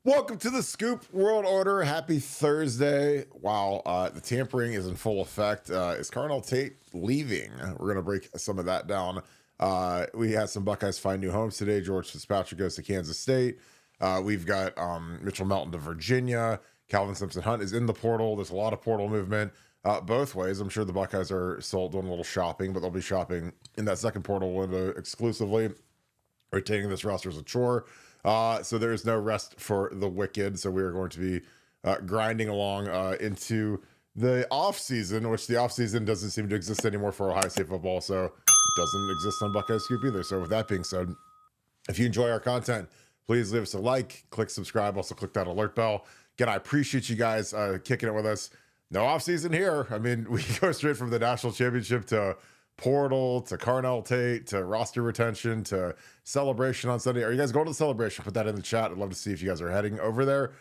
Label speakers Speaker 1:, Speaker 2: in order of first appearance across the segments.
Speaker 1: Welcome to the Scoop World Order. Happy Thursday. Wow, the tampering is in full effect. Is Carell Tate leaving? We're going to break some of that down. We had some Buckeyes find new homes today. George Fitzpatrick goes to Kansas State. We've got Mitchell Melton to Virginia. Calvin Simpson-Hunt is in the portal. There's a lot of portal movement both ways. I'm sure the Buckeyes are still doing a little shopping, but they'll be shopping in that second portal window exclusively. Retaining this roster is a chore. So there is no rest for the wicked. So we are going to be grinding along into the offseason, which the offseason doesn't seem to exist anymore for Ohio State football. So it doesn't exist on Buckeye Scoop either. So with that being said, if you enjoy our content, please leave us a like, click subscribe, also click that alert bell. Again, I appreciate you guys kicking it with us. No offseason here. I mean, we go straight from the national championship to portal to Carell Tate to roster retention to celebration on Sunday. Are you guys going to the celebration? Put that in the chat. I'd love to see if you guys are heading over there.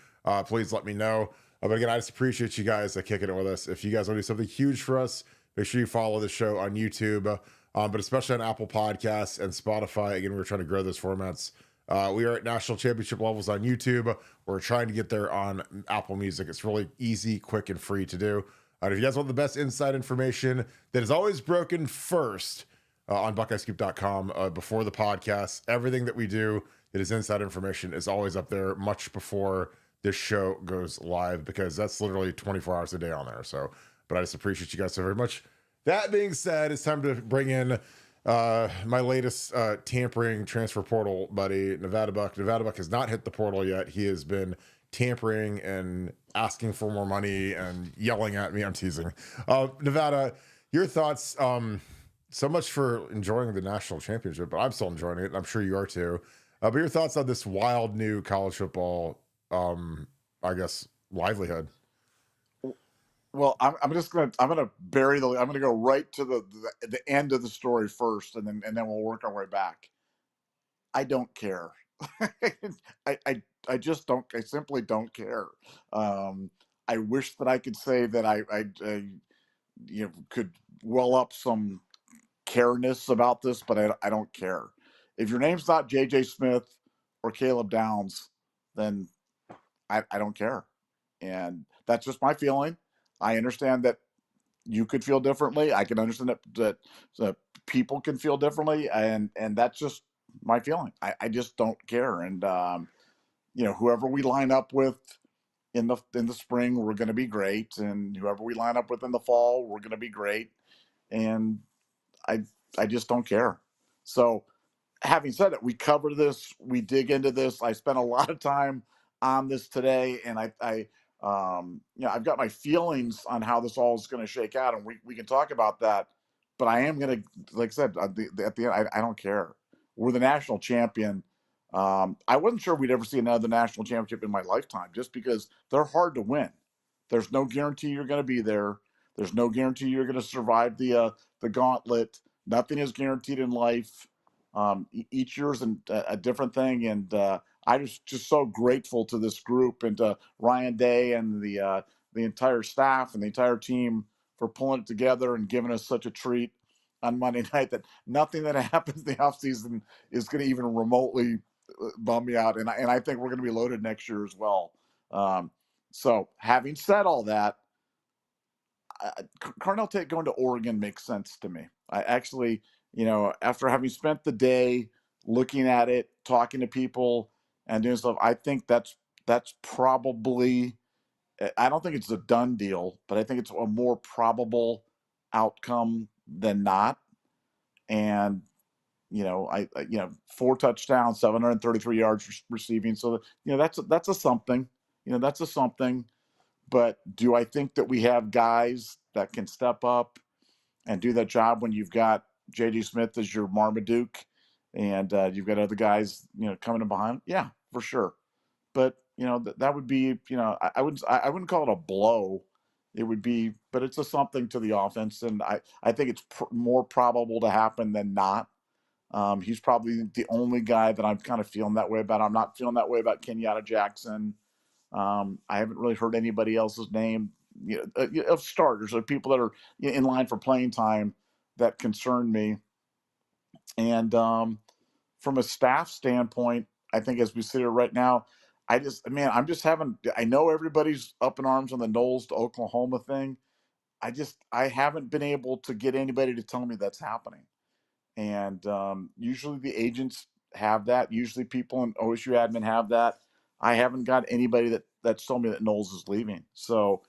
Speaker 1: Please let me know. But again, I just appreciate you guys kicking it with us. If you guys want to do something huge for us, make sure you follow the show on YouTube, but especially on Apple Podcasts and Spotify. Again, we're trying to grow those formats. We are at national championship levels on YouTube. We're trying to get there on Apple Music. It's really easy, quick, and free to do. If you guys want the best inside information that is always broken first on BuckeyeScoop.com before the podcast, everything that we do that is inside information is always up there much before this show goes live, because that's literally 24 hours a day on there. So, but I just appreciate you guys so very much. That being said, it's time to bring in my latest tampering transfer portal buddy, Nevadabuck. Nevadabuck has not hit the portal yet. He has been tampering and asking for more money and yelling at me. I'm teasing. Nevada, your thoughts? So much for enjoying the national championship, but I'm still enjoying it. I'm sure you are too. But your thoughts on this wild new college football, I guess, livelihood?
Speaker 2: Well, I'm gonna bury the. I'm gonna go right to the end of the story first, and then we'll work our way back. I don't care. I just don't. I simply don't care. I wish that I could say that I could well up some careness about this, but I don't care. If your name's not J.J. Smith or Caleb Downs, then I don't care, and that's just my feeling. I understand that you could feel differently. I can understand that people can feel differently, and that's just my feeling. I just don't care, and whoever we line up with in the spring, we're going to be great, and whoever we line up with in the fall, we're going to be great, and I just don't care. So, having said it, we cover this, we dig into this. I spent a lot of time on this today, and I've got my feelings on how this all is going to shake out, and we can talk about that. But I am going to, like I said, at the end, I don't care. We're the national champion. I wasn't sure we'd ever see another national championship in my lifetime, just because they're hard to win. There's no guarantee you're going to be there. There's no guarantee you're going to survive the gauntlet. Nothing is guaranteed in life. Each year's a different thing, and I'm just so grateful to this group and to Ryan Day and the entire staff and the entire team for pulling it together and giving us such a treat on Monday night, that nothing that happens in the offseason is going to even remotely bum me out. And I think we're going to be loaded next year as well. So having said all that, Carell Tate going to Oregon makes sense to me. I actually, after having spent the day looking at it, talking to people, and doing stuff, I think that's probably. I don't think it's a done deal, but I think it's a more probable outcome than not. And 4 touchdowns, 733 yards receiving. So that's a something. That's a something. But do I think that we have guys that can step up and do that job when you've got J.D. Smith as your Marmaduke and you've got other guys, coming in behind? Yeah, for sure. But, that would be, I wouldn't call it a blow. It would be, but it's a something to the offense. And I think it's more probable to happen than not. He's probably the only guy that I'm kind of feeling that way about. I'm not feeling that way about Kenyatta Jackson. I haven't really heard anybody else's name of starters, of people that are in line for playing time, that concern me. And from a staff standpoint, I think as we sit here right now, I'm just having, I know everybody's up in arms on the Knowles to Oklahoma thing. I haven't been able to get anybody to tell me that's happening. And usually the agents have that. Usually people in OSU admin have that. I haven't got anybody that's told me that Knowles is leaving. So,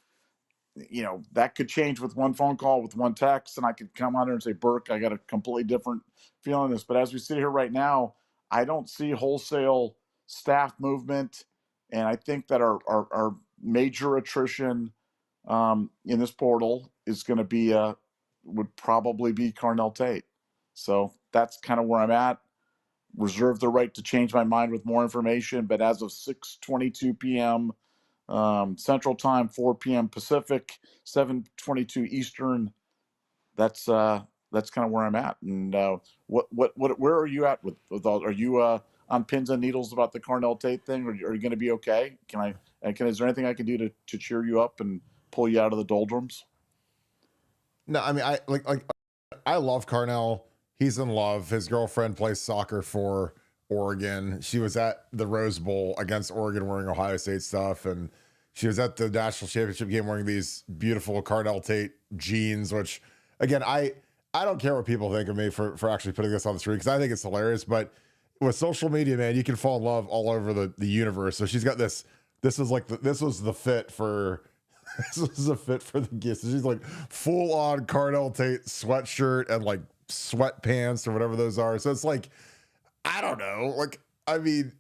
Speaker 2: that could change with one phone call, with one text, and I could come on there and say, Burke, I got a completely different feeling on this. But as we sit here right now, I don't see wholesale staff movement. And I think that our major attrition in this portal is going to be, would probably be Carell Tate. So that's kind of where I'm at. Reserve the right to change my mind with more information. But as of 6:22 p.m., Central Time, 4 p.m. Pacific, 7:22 Eastern. That's kind of where I'm at. And where are you at with all? Are you on pins and needles about the Carell Tate thing, or are you going to be okay? Is there anything I can do to cheer you up and pull you out of the doldrums?
Speaker 1: No, I mean, I love Carell. He's in love. His girlfriend plays soccer for Oregon. She was at the Rose Bowl against Oregon wearing Ohio State stuff, and she was at the national championship game wearing these beautiful Carell Tate jeans, which again, I don't care what people think of me for actually putting this on the screen, because I think it's hilarious. But with social media, man, you can fall in love all over the universe. So she's got this was the fit for this was a fit for the gift. So she's like full on Carell Tate sweatshirt and like sweatpants or whatever those are. So it's like, I don't know. Like, I mean,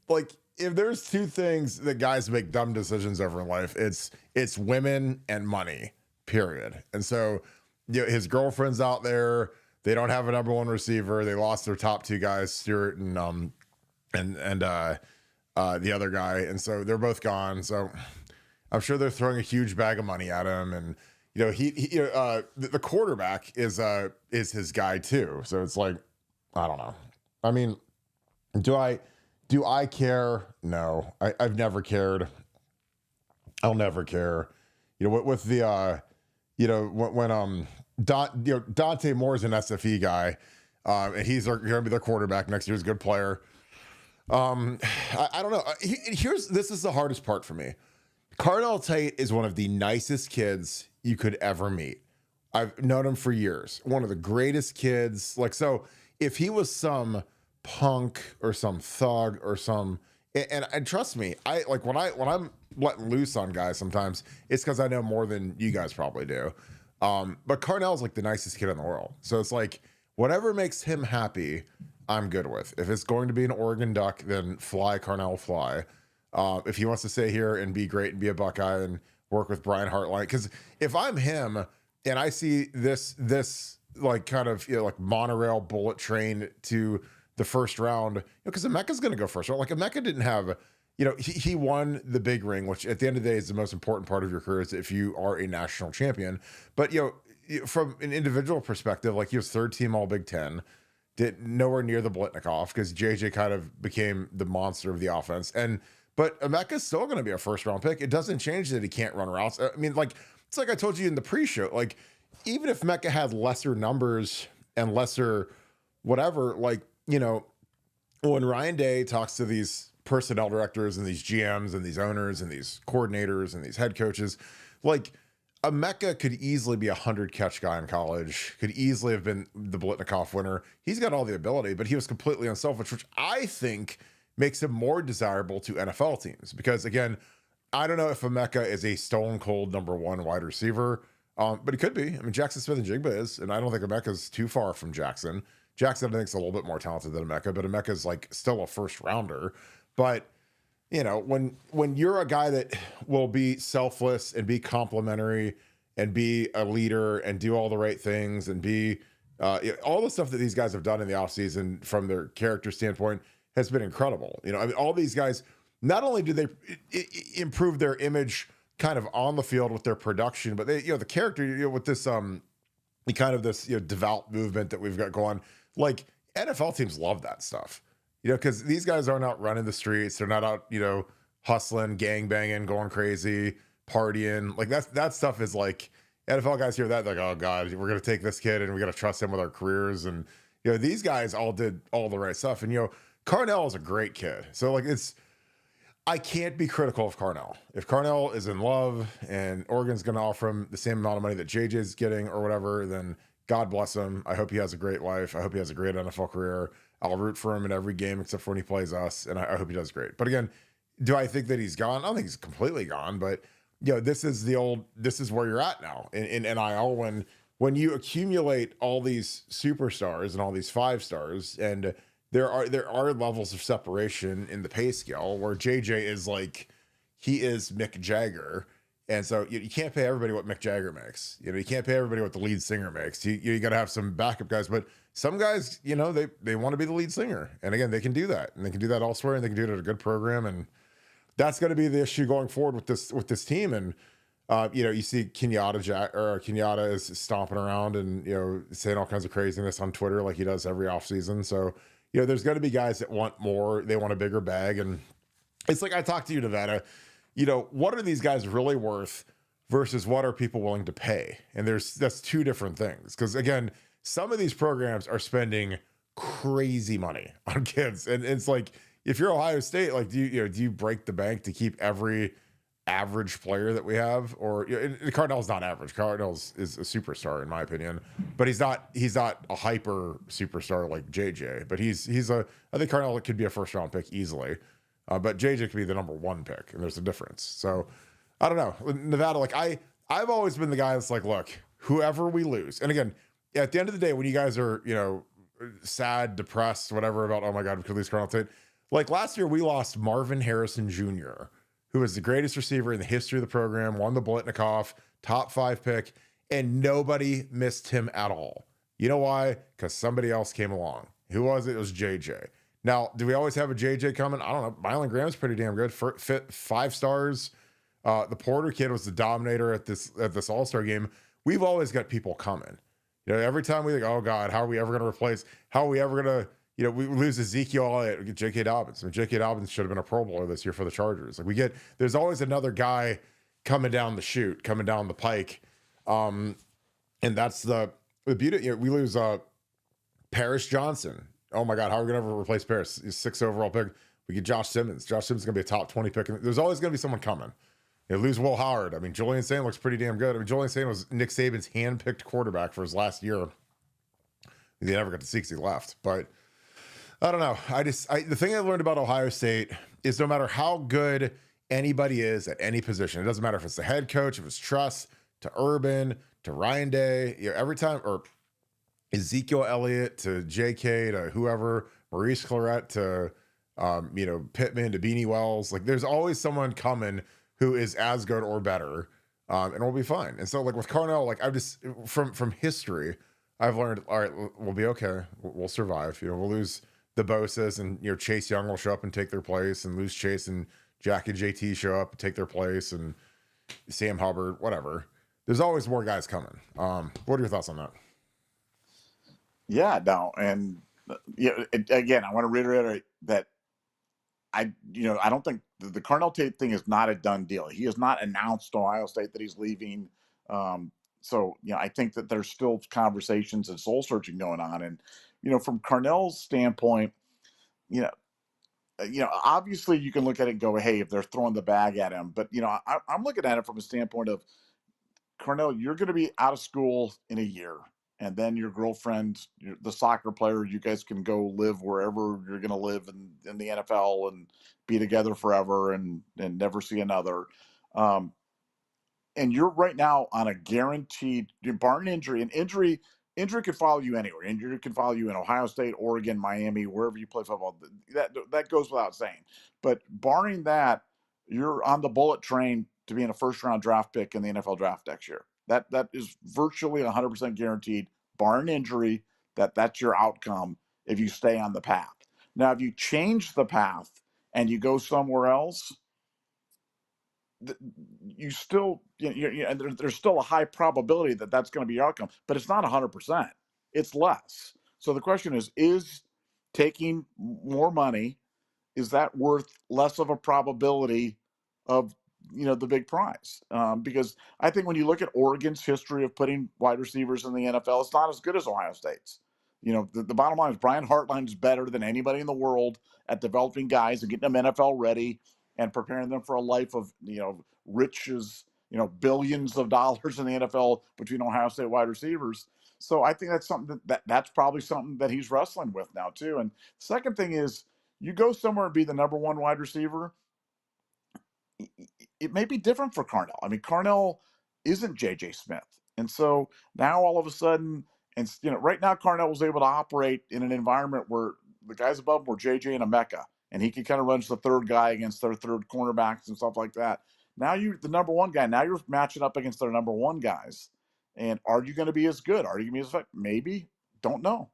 Speaker 1: like, if there's two things that guys make dumb decisions over in life, it's women and money, period. And so, his girlfriend's out there. They don't have a number one receiver. They lost their top two guys, Stewart and the other guy. And so they're both gone. So I'm sure they're throwing a huge bag of money at him. And, the quarterback is his guy too. So it's like, I don't know. I mean, do I care? No, I've never cared. I'll never care. With the, when Dante Moore's an SFE guy, and he's going to be their quarterback next year. He's a good player. I don't know. This is the hardest part for me. Carell Tate is one of the nicest kids you could ever meet. I've known him for years. One of the greatest kids. Like, so if he was some punk or some thug or and trust me, I like when I'm letting loose on guys sometimes, it's because I know more than you guys probably do. But Carnell's like the nicest kid in the world. So it's like, whatever makes him happy, I'm good with. If it's going to be an Oregon Duck, then fly, Carell, fly. If he wants to stay here and be great and be a Buckeye and work with Brian Hartline, because if I'm him and I see this like kind of like monorail bullet train to the first round, because Emeka's going to go first round. Like, Emeka didn't have, he won the big ring, which at the end of the day is the most important part of your career, is if you are a national champion. But from an individual perspective, like, he was third team All Big Ten, did nowhere near the Blitnikoff because JJ kind of became the monster of the offense. But Emeka's still going to be a first round pick. It doesn't change that he can't run routes. I mean, like, it's like I told you in the pre-show, like, even if Emeka had lesser numbers and lesser whatever, like, when Ryan Day talks to these personnel directors and these GMs and these owners and these coordinators and these head coaches, like, Emeka could easily be a 100-catch guy in college, could easily have been the Blitnikoff winner. He's got all the ability, but he was completely unselfish, which I think makes him more desirable to NFL teams. Because, again, I don't know if Emeka is a stone cold number one wide receiver, but he could be. I mean, Jackson Smith and Jigba is, and I don't think Emeka's too far from Jackson. Jackson, I think, is a little bit more talented than Emeka, but Emeka's like still a first rounder. But, when you're a guy that will be selfless and be complimentary and be a leader and do all the right things and be all the stuff that these guys have done in the offseason from their character standpoint has been incredible. I mean, all these guys, not only do they improve their image kind of on the field with their production, but they, the character, with this, kind of this, devout movement that we've got going, like, NFL teams love that stuff, because these guys aren't out running the streets. They're not out, hustling, gang banging, going crazy, partying. Like, that stuff is like, NFL guys hear that, like, oh God, we're going to take this kid and we got to trust him with our careers. And, these guys all did all the right stuff. And, Carnell is a great kid. So, like, I can't be critical of Carnell. If Carnell is in love and Oregon's going to offer him the same amount of money that JJ's getting or whatever, then God bless him. I hope he has a great life. I hope he has a great NFL career. I'll root for him in every game except for when he plays us, and I hope he does great. But again, do I think that he's gone? I don't think he's completely gone, but this is where you're at now in NIL when you accumulate all these superstars and all these 5-stars, and there are levels of separation in the pay scale where JJ is like, he is Mick Jagger. And so you can't pay everybody what Mick Jagger makes. You can't pay everybody what the lead singer makes. You got to have some backup guys, but some guys, they want to be the lead singer. And again, they can do that, and they can do that elsewhere, and they can do it at a good program. And that's going to be the issue going forward with this team. And you see Kenyatta is stomping around and saying all kinds of craziness on Twitter like he does every offseason. So there's going to be guys that want more. They want a bigger bag, and it's like I talked to you, Nevada. What are these guys really worth versus what are people willing to pay? And that's two different things. Because again, some of these programs are spending crazy money on kids, and it's like, if you're Ohio State, like, do you break the bank to keep every average player that we have? Or Cardinal's not average. Cardinal's is a superstar in my opinion, but he's not a hyper superstar like JJ. But I think Cardinal could be a first round pick easily. But JJ could be the number 1 pick, and there's a difference. So I don't know. Nevada, like I've always been the guy that's like, look, whoever we lose, and again, at the end of the day, when you guys are, sad, depressed, whatever about, oh my God, we could lose Carell Tate. Like last year, we lost Marvin Harrison Jr., who was the greatest receiver in the history of the program, won the Blitnikoff, top 5 pick, and nobody missed him at all. You know why? Because somebody else came along. Who was it? It was JJ. Now, do we always have a JJ coming? I don't know. Mylan Graham's pretty damn good. 5 stars. The Porter kid was the dominator at this All-Star game. We've always got people coming. Every time we think, oh God, how are we ever going to replace? How are we ever going to? We lose Ezekiel Elliott, we get J.K. Dobbins. I mean, J.K. Dobbins should have been a Pro Bowler this year for the Chargers. Like there's always another guy coming down the chute, coming down the pike, and that's the beauty. We lose Paris Johnson. Oh my God, how are we gonna ever replace Paris? He's 6th overall pick. We get Josh Simmons. Josh Simmons is gonna be a top 20 pick. There's always gonna be someone coming. Lose Will Howard. I mean, Julian Sain looks pretty damn good. I mean, Julian Sain was Nick Saban's hand-picked quarterback for his last year. He never got to see because he left. But I don't know. The thing I learned about Ohio State is no matter how good anybody is at any position, it doesn't matter if it's the head coach, if it's Truss, to Urban, to Ryan Day, every time, or Ezekiel Elliott, to JK, to whoever, Maurice Claret, to Pittman, to Beanie Wells. Like there's always someone coming who is as good or better, and we'll be fine. And so like with Carnell, like I've just from history, I've learned, all right, we'll be okay. We'll survive. We'll lose the Bosas, and Chase Young will show up and take their place, and lose Chase, and Jack and JT show up and take their place, and Sam Hubbard, whatever. There's always more guys coming. What are your thoughts on that?
Speaker 2: Yeah, no, and again, I want to reiterate that I don't think the Carell Tate thing is not a done deal. He has not announced to Ohio State that he's leaving. So I think that there's still conversations and soul searching going on. And from Carnell's standpoint, obviously you can look at it and go, hey, if they're throwing the bag at him, but I'm looking at it from a standpoint of, Carnell, you're going to be out of school in a year. And then your girlfriend, the soccer player, you guys can go live wherever you're going to live in the NFL and be together forever and never see another. And you're right now on a guaranteed, barring injury, and injury could follow you anywhere. Injury can follow you in Ohio State, Oregon, Miami, wherever you play football. That goes without saying. But barring that, you're on the bullet train to being a first-round draft pick in the NFL draft next year. That is virtually 100% guaranteed, barring injury, that's your outcome if you stay on the path. Now, if you change the path and you go somewhere else, you still, there's still a high probability that that's going to be your outcome, but it's not 100%. It's less. So the question is taking more money, is that worth less of a probability of the big prize? Because I think when you look at Oregon's history of putting wide receivers in the NFL, it's not as good as Ohio State's. The bottom line is Brian Hartline is better than anybody in the world at developing guys and getting them NFL ready and preparing them for a life of, riches, billions of dollars in the NFL between Ohio State wide receivers. So I think that's something that's probably something that he's wrestling with now too. And second thing is, you go somewhere and be the number one wide receiver, it may be different for Carnell. I mean, Carnell isn't JJ Smith. And so now all of a sudden, and right now Carnell was able to operate in an environment where the guys above him were JJ and Emeka, and he could kind of run as the third guy against their third cornerbacks and stuff like that. Now you're the number one guy. Now you're matching up against their number one guys. And are you going to be as good? Are you going to be as effective? Maybe. Don't know.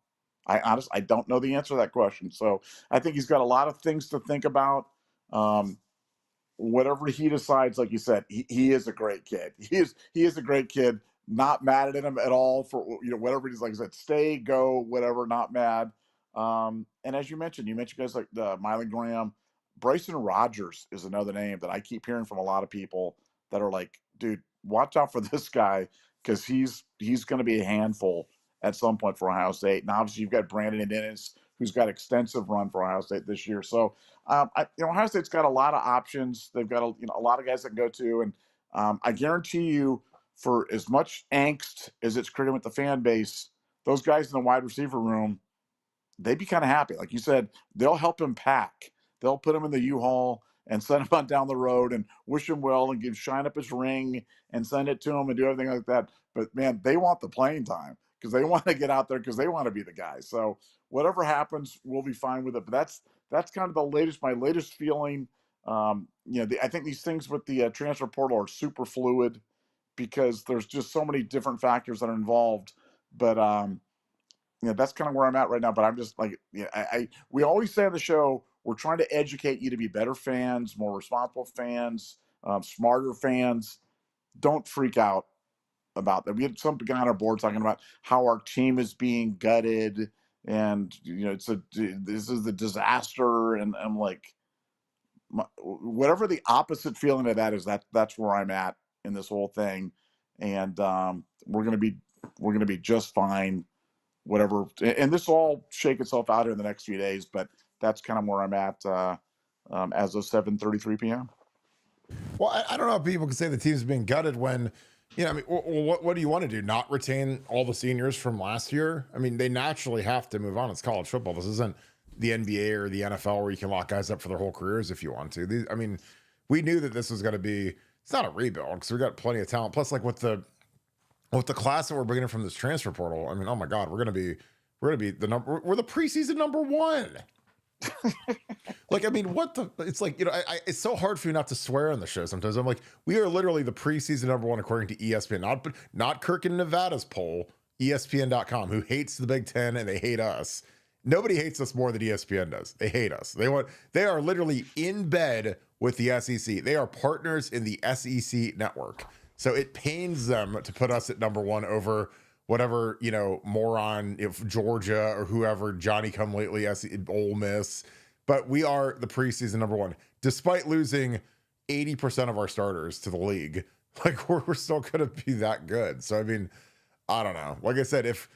Speaker 2: I don't know the answer to that question. So I think he's got a lot of things to think about. Whatever he decides, like you said, he is a great kid. He is a great kid. Not mad at him at all for whatever he's, like I said, stay, go, whatever. Not mad. And as you mentioned guys like Mylan Graham, Bryson Rogers is another name that I keep hearing from a lot of people that are like, dude, watch out for this guy because he's going to be a handful at some point for Ohio State. And obviously you've got Brandon Ennis, who's got extensive run for Ohio State this year. So, Ohio State's got a lot of options. They've got a lot of guys that can go to, and I guarantee you, for as much angst as it's creating with the fan base, those guys in the wide receiver room, they'd be kind of happy. Like you said, they'll help him pack. They'll put him in the U-Haul and send him on down the road and wish him well and shine up his ring and send it to him and do everything like that. But man, they want the playing time because they want to get out there because they want to be the guy. So whatever happens, we'll be fine with it. But that's kind of my latest feeling. I think these things with the transfer portal are super fluid because there's just so many different factors that are involved. But that's kind of where I'm at right now. But I'm just like, we always say on the show, we're trying to educate you to be better fans, more responsible fans, smarter fans. Don't freak out about that. We had some guy on our board talking about how our team is being gutted, and this is the disaster. And I'm like, whatever the opposite feeling of that is, that's where I'm at in this whole thing, and we're gonna be just fine. Whatever, and this will all shake itself out here in the next few days, but that's kind of where I'm at as of 7:33 p.m.
Speaker 1: Well, I don't know if people can say the team's being gutted when, what do you want to do? Not retain all the seniors from last year? I mean, they naturally have to move on. It's college football. This isn't the NBA or the NFL where you can lock guys up for their whole careers if you want to. We knew that this was going to be, it's not a rebuild because we got plenty of talent. Plus, like with the class that we're bringing in from this transfer portal, I mean, oh my God, we're the preseason number one. Like, I mean, it's like, it's so hard for me not to swear on the show sometimes. I'm like, we are literally the preseason number one according to ESPN, not Kirk and Nevada's poll, ESPN.com, who hates the Big Ten and they hate us. Nobody hates us more than ESPN does. They hate us. They are literally in bed with the SEC. They are partners in the SEC network. So it pains them to put us at number one over whatever, moron, if Georgia or whoever, Johnny come lately, Ole Miss. But we are the preseason number one, despite losing 80% of our starters to the league. Like, we're still going to be that good. So, I mean, I don't know. Like I said, if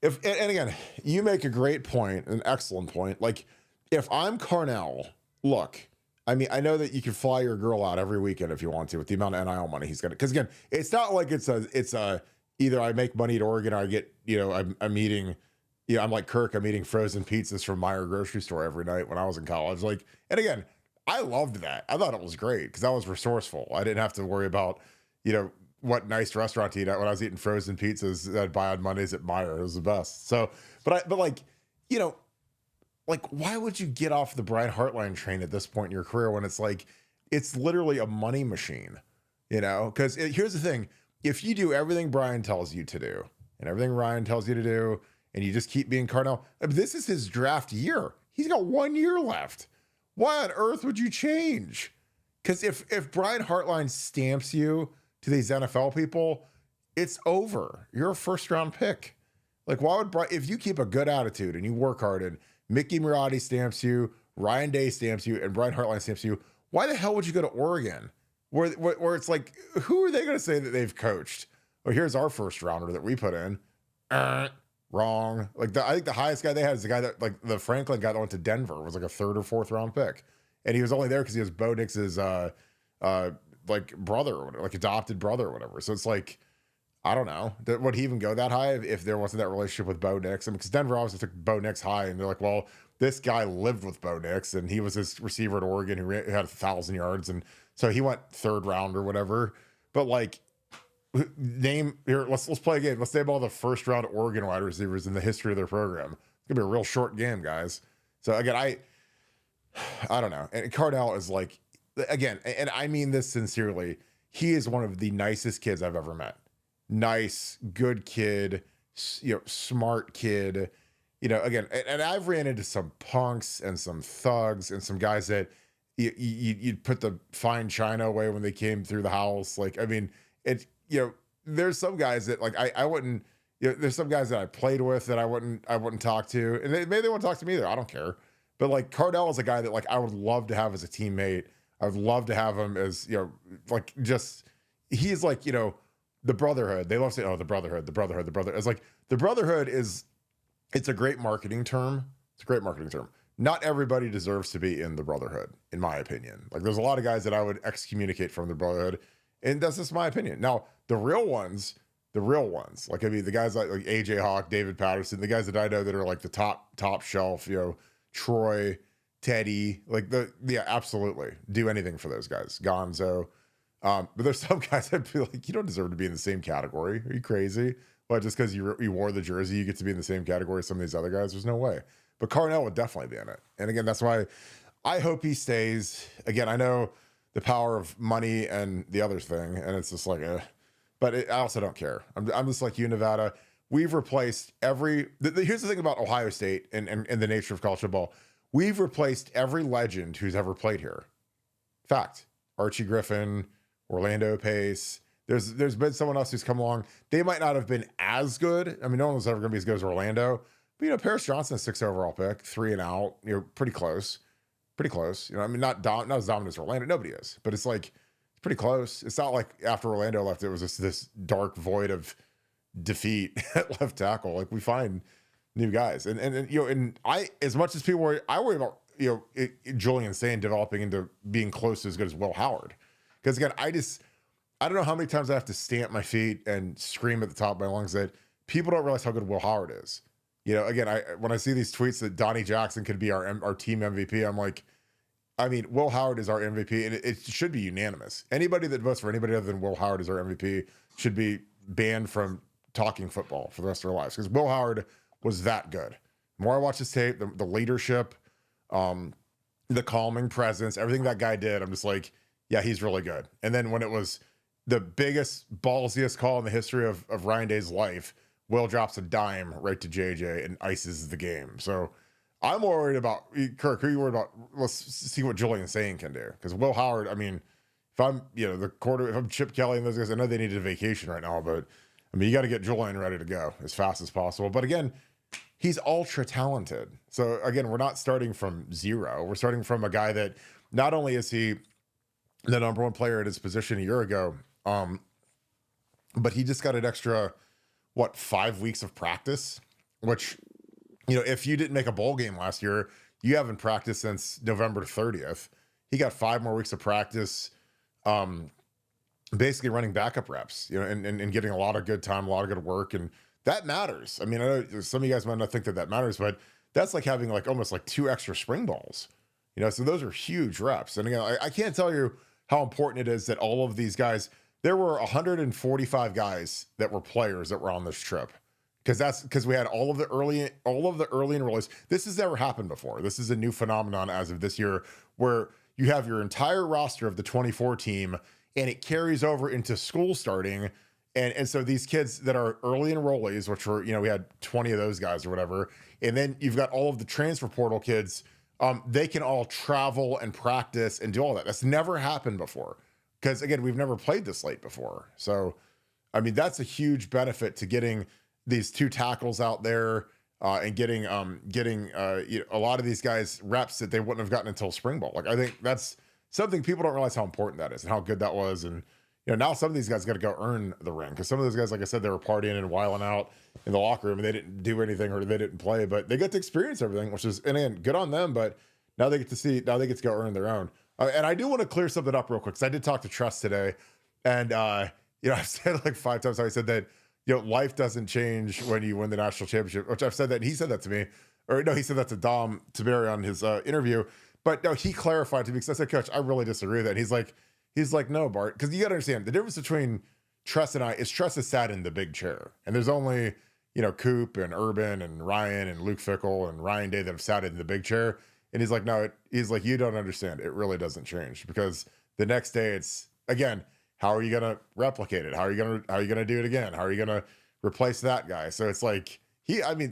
Speaker 1: and again, you make a great point, an excellent point. Like, if I'm Carnell, look, I mean, I know that you can fly your girl out every weekend if you want to with the amount of NIL money he's going to, because again, it's not like it's a either I make money at Oregon or I get, I'm eating, I'm like Kirk, I'm eating frozen pizzas from Meijer grocery store every night when I was in college. Like, and again, I loved that. I thought it was great because I was resourceful. I didn't have to worry about, what nice restaurant to eat at when I was eating frozen pizzas that I'd buy on Mondays at Meijer. It was the best. So, but like, like, why would you get off the Brian Hartline train at this point in your career when it's like, it's literally a money machine, because here's the thing. If you do everything Brian tells you to do and everything Ryan tells you to do, and you just keep being Carnell, this is his draft year. He's got 1 year left. Why on earth would you change? Because if Brian Hartline stamps you to these NFL people, it's over. You're a first round pick. Like, why would Brian, if you keep a good attitude and you work hard and Mickey Marotti stamps you, Ryan Day stamps you, and Brian Hartline stamps you, why the hell would you go to Oregon? Where it's like, who are they going to say that they've coached? Well, here's our first rounder that we put in. Wrong. Like, I think the highest guy they had is the guy that, like, the Franklin guy that went to Denver was like a third or fourth round pick. and he was only there because he was Bo Nix's like brother or whatever, like adopted brother or whatever. So it's like, I don't know, would he even go that high if there wasn't that relationship with Bo Nix? I mean, because Denver obviously took Bo Nix high, and they're like, well, this guy lived with Bo Nix, and he was his receiver at Oregon who had 1,000 yards, and so he went 3rd round or whatever. But like, name here, let's play a game. Let's name all the 1st round Oregon wide receivers in the history of their program. It's gonna be a real short game, guys. So again, I don't know. And Carell is like, again, and I mean this sincerely, he is one of the nicest kids I've ever met. Nice, good kid, smart kid. Again, and I've ran into some punks and some thugs and some guys that you'd put the fine china away when they came through the house. Like, I mean, there's some guys that like I wouldn't. There's some guys that I played with that I wouldn't talk to, and maybe they won't talk to me either. I don't care. But like Carell is a guy that like I would love to have as a teammate. I would love to have him as like just he's like the brotherhood. They love saying, oh, the brotherhood. It's like the brotherhood it's a great marketing term. It's a great marketing term. Not everybody deserves to be in the brotherhood, in my opinion. Like there's a lot of guys that I would excommunicate from the brotherhood, and that's just my opinion. Now the real ones, like I mean the guys like AJ Hawk, David Patterson, the guys that I know that are like the top shelf, Troy, Teddy, like absolutely do anything for those guys. Gonzo. But there's some guys I'd be like, you don't deserve to be in the same category. Are you crazy? But just because you wore the jersey, you get to be in the same category as some of these other guys. There's no way. But Carell would definitely be in it. And again, that's why I hope he stays. Again, I know the power of money and the other thing, and it's just like, but I also don't care. I'm just like you, Nevada. We've replaced here's the thing about Ohio State and the nature of college football. We've replaced every legend who's ever played here. Fact. Archie Griffin, Orlando Pace. There's been someone else who's come along. They might not have been as good. I mean, no one was ever going to be as good as Orlando. But, Paris Johnson, 6th overall pick, 3 and out. Pretty close. Pretty close. I mean, not as dominant as Orlando. Nobody is. But it's like, it's pretty close. It's not like after Orlando left, it was just this dark void of defeat at left tackle. Like, we find new guys. And I, as much as people I worry about, Julian Sain developing into being close to as good as Will Howard. Because again, I don't know how many times I have to stamp my feet and scream at the top of my lungs that people don't realize how good Will Howard is. Again, when I see these tweets that Donnie Jackson could be our team MVP, I'm like, I mean, Will Howard is our MVP, and it should be unanimous. Anybody that votes for anybody other than Will Howard as our MVP should be banned from talking football for the rest of their lives, because Will Howard was that good. The more I watch his tape, the leadership, the calming presence, everything that guy did, I'm just like, yeah, he's really good. And then when it was the biggest, ballsiest call in the history of Ryan Day's life, Will drops a dime right to JJ and ices the game. So I'm worried about Kirk. Who are you worried about? Let's see what Julian Sain can do. Because Will Howard, I mean, if I'm, if I'm Chip Kelly and those guys, I know they needed a vacation right now, but I mean, you got to get Julian ready to go as fast as possible. But again, he's ultra talented. So again, we're not starting from zero. We're starting from a guy that not only is he the number one player at his position a year ago, but he just got an extra, 5 weeks of practice, which, if you didn't make a bowl game last year, you haven't practiced since November 30th. He got 5 more weeks of practice, basically running backup reps, and getting a lot of good time, a lot of good work. And that matters. I mean, I know some of you guys might not think that matters, but that's like having almost 2 extra spring balls, so those are huge reps. And again, I can't tell you how important it is that all of these guys, there were 145 guys that were players that were on this trip. Because we had all of the early enrollees. This has never happened before. This is a new phenomenon as of this year, where you have your entire roster of the 24 team, and it carries over into school starting. And so these kids that are early enrollees, which were, we had 20 of those guys or whatever. And then you've got all of the transfer portal kids. They can all travel and practice and do all that. That's never happened before. Because again, we've never played this late before. So, I mean, that's a huge benefit to getting these 2 tackles out there and getting a lot of these guys reps that they wouldn't have gotten until spring ball. I think that's something people don't realize how important that is and how good that was. And now some of these guys got to go earn the ring, because some of those guys, like I said, they were partying and wilding out in the locker room and they didn't do anything or they didn't play, but they got to experience everything, which is, and again, good on them. But Now they get to go earn their own. And I do want to clear something up real quick, because I did talk to Trust today, and I've said like 5 times how I said that life doesn't change when you win the national championship, which I've said that, and he said that to me, or no, he said that to Dom Taberi on his interview, but no, he clarified to me, because I said, Coach, I really disagree with that. And he's like, no, Bart, because you got to understand the difference between Trust and I is Trust is sat in the big chair, and there's only Coop and Urban and Ryan and Luke Fickle and Ryan Day that have sat in the big chair. And he's like, no, he's like, you don't understand. It really doesn't change, because the next day it's, again, how are you going to replicate it? How are you going to do it again? How are you going to replace that guy? So it's like,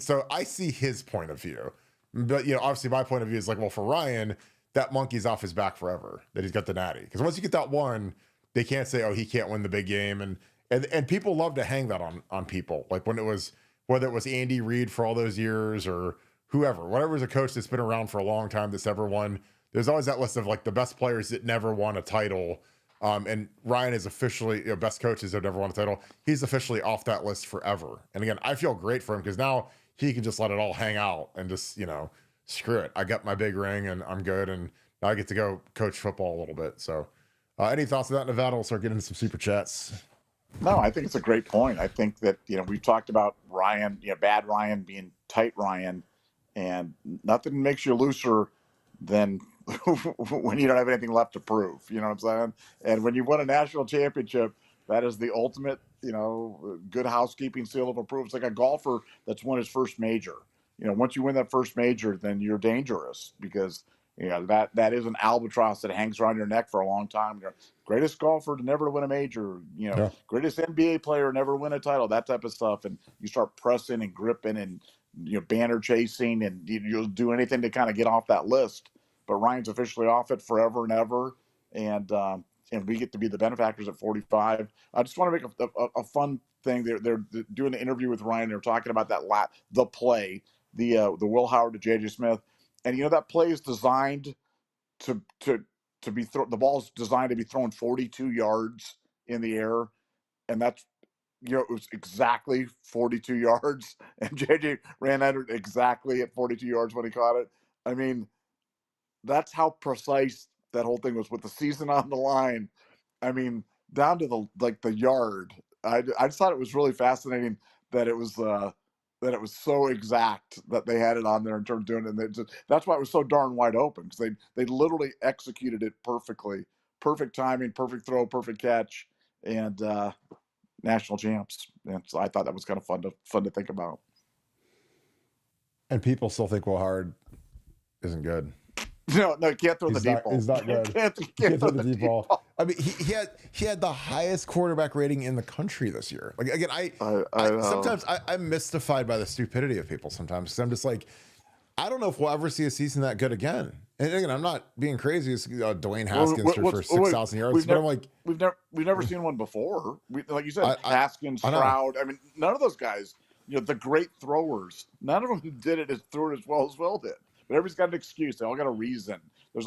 Speaker 1: so I see his point of view, but obviously my point of view is like, well, for Ryan, that monkey's off his back forever, that he's got the natty. Because once you get that one, they can't say, oh, he can't win the big game. And people love to hang that on people. Like whether it was Andy Reid for all those years, or whatever is a coach that's been around for a long time that's ever won. There's always that list of like the best players that never won a title. And Ryan is officially, best coaches that never won a title. He's officially off that list forever. And again, I feel great for him, because now he can just let it all hang out and just, screw it. I got my big ring and I'm good. And now I get to go coach football a little bit. So any thoughts on that, Nevada? We'll start getting into some super chats.
Speaker 2: No, I think it's a great point. I think that, we've talked about Ryan, bad Ryan being tight Ryan, and nothing makes you looser than when you don't have anything left to prove. You know what I'm saying? And when you win a national championship, that is the ultimate, good housekeeping seal of approval. It's like a golfer that's won his first major. Once you win that first major, then you're dangerous, because that is an albatross that hangs around your neck for a long time. You're greatest golfer to never win a major, greatest NBA player never win a title, that type of stuff. And you start pressing and gripping and banner chasing, and you'll do anything to kind of get off that list. But Ryan's officially off it forever and ever, and we get to be the benefactors at 45. I just want to make a fun thing. They're doing the interview with Ryan. They're talking about the play, the Will Howard to J.J. Smith. And that play is designed to be the ball's designed to be thrown 42 yards in the air, and that's it was exactly 42 yards, and JJ ran under it exactly at 42 yards when he caught it. I mean, that's how precise that whole thing was, with the season on the line. I mean, down to the yard. I just thought it was really fascinating that it was so exact that they had it on there in terms of doing it. And that's why it was so darn wide open, because they literally executed it perfectly. Perfect timing, perfect throw, perfect catch, and national champs. And so I thought that was kind of fun to think about.
Speaker 1: And people still think Will Howard isn't good.
Speaker 2: No, you can't throw the deep ball.
Speaker 1: He's not good. Can't throw the deep ball. I mean, he had the highest quarterback rating in the country this year. Like, again, I sometimes I'm mystified by the stupidity of people sometimes, because I'm just like, I don't know if we'll ever see a season that good again. And again, I'm not being crazy. It's Dwayne Haskins for 6,000 yards, but I'm like,
Speaker 2: we've never seen one before. Like you said, Haskins, Stroud. I mean, none of those guys, the great throwers, none of them did it threw it as well as Will did. But everybody's got an excuse. They all got a reason. There's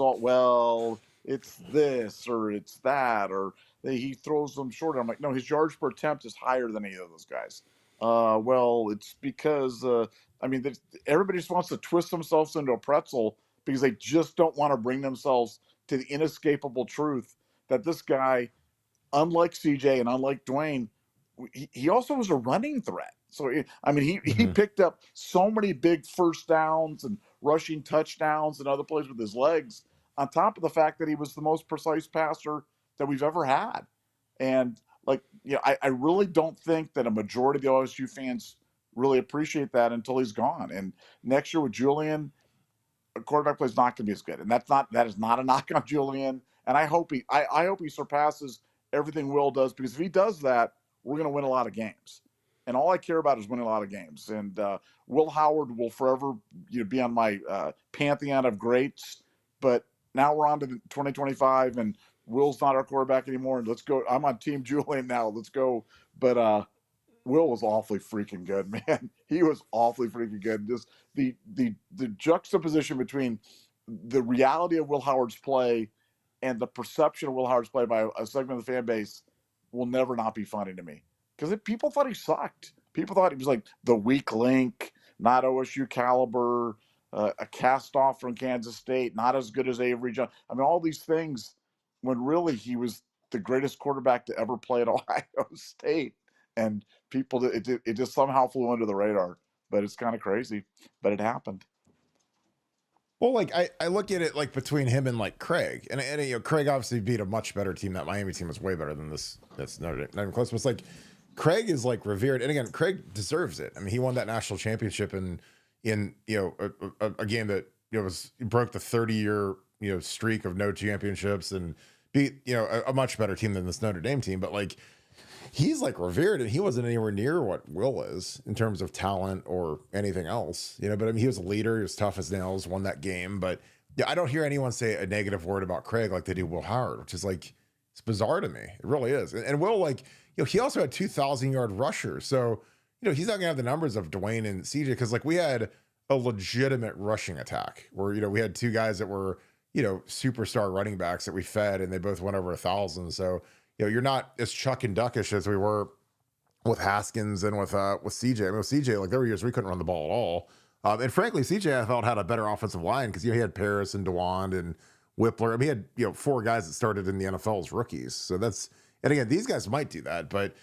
Speaker 2: it's this or it's that, or he throws them short. I'm like, no, his yards per attempt is higher than any of those guys. It's because, everybody just wants to twist themselves into a pretzel, because they just don't want to bring themselves to the inescapable truth that this guy, unlike CJ and unlike Dwayne, he also was a running threat. So, he picked up so many big first downs and rushing touchdowns and other plays with his legs, on top of the fact that he was the most precise passer that we've ever had. And I really don't think that a majority of the OSU fans really appreciate that until he's gone. And next year with Julian, a quarterback play is not going to be as good. And that is not a knock on Julian. And I hope he surpasses everything Will does, because if he does that, we're going to win a lot of games. And all I care about is winning a lot of games. And Will Howard will forever be on my pantheon of greats. But now we're on to 2025, and Will's not our quarterback anymore. And let's go. I'm on Team Julian now. Let's go. But Will was awfully freaking good, man. He was awfully freaking good. Just the juxtaposition between the reality of Will Howard's play and the perception of Will Howard's play by a segment of the fan base will never not be funny to me. Because people thought he sucked. People thought he was like the weak link, not OSU caliber. a cast off from Kansas State, not as good as Avery Jones. I mean, all these things when really he was the greatest quarterback to ever play at Ohio State. And people, it just somehow flew under the radar. But it's kind of crazy. But it happened.
Speaker 1: Well, like I look at it like between him and like Craig, and you know, Craig obviously beat a much better team. That Miami team was way better than this. That's not even close. But it's like Craig is like revered, and again, Craig deserves it. I mean, he won that national championship in you know a game that you know broke the 30-year streak of no championships and beat a much better team than this Notre Dame team. But like he's like revered, and he wasn't anywhere near what Will is in terms of talent or anything else, But I mean, he was a leader. He was tough as nails, won that game. But yeah, I don't hear anyone say a negative word about Craig like they do Will Howard, which is like, it's bizarre to me. It really is. And Will, like, he also had 2,000-yard rushers. So, he's not gonna have the numbers of Dwayne and CJ because like we had a legitimate rushing attack where, we had two guys that were, superstar running backs that we fed, and they both went over 1,000. So, you're not as chuck and duckish as we were with Haskins and with CJ. I mean, with CJ, like there were years we couldn't run the ball at all. And frankly, CJ I felt had a better offensive line because he had Paris and DeWand and Whippler. I mean, he had 4 guys that started in the NFL as rookies. So and again, these guys might do that, but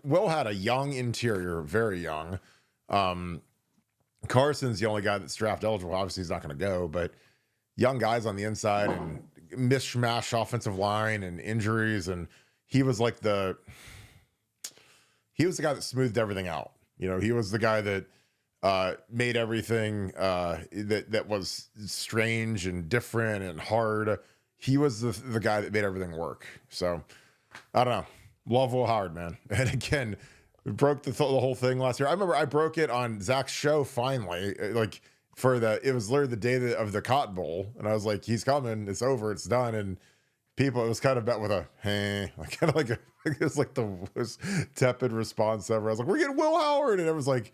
Speaker 1: Will had a young interior, very young. Carson's the only guy that's draft eligible. Obviously, he's not going to go, but young guys on the inside and mishmash offensive line and injuries, and he was like the guy that smoothed everything out. He was the guy that made everything that was strange and different and hard. He was the guy that made everything work. So I don't know. Love Will Howard, man. And again, we broke the whole thing last year. I remember I broke it on Zach's show finally, like it was literally the day of the Cotton Bowl. And I was like, he's coming, it's over, it's done. And it was kind of met with a, hey, like kind of like it was like the most tepid response ever. I was like, we're getting Will Howard. And it was like,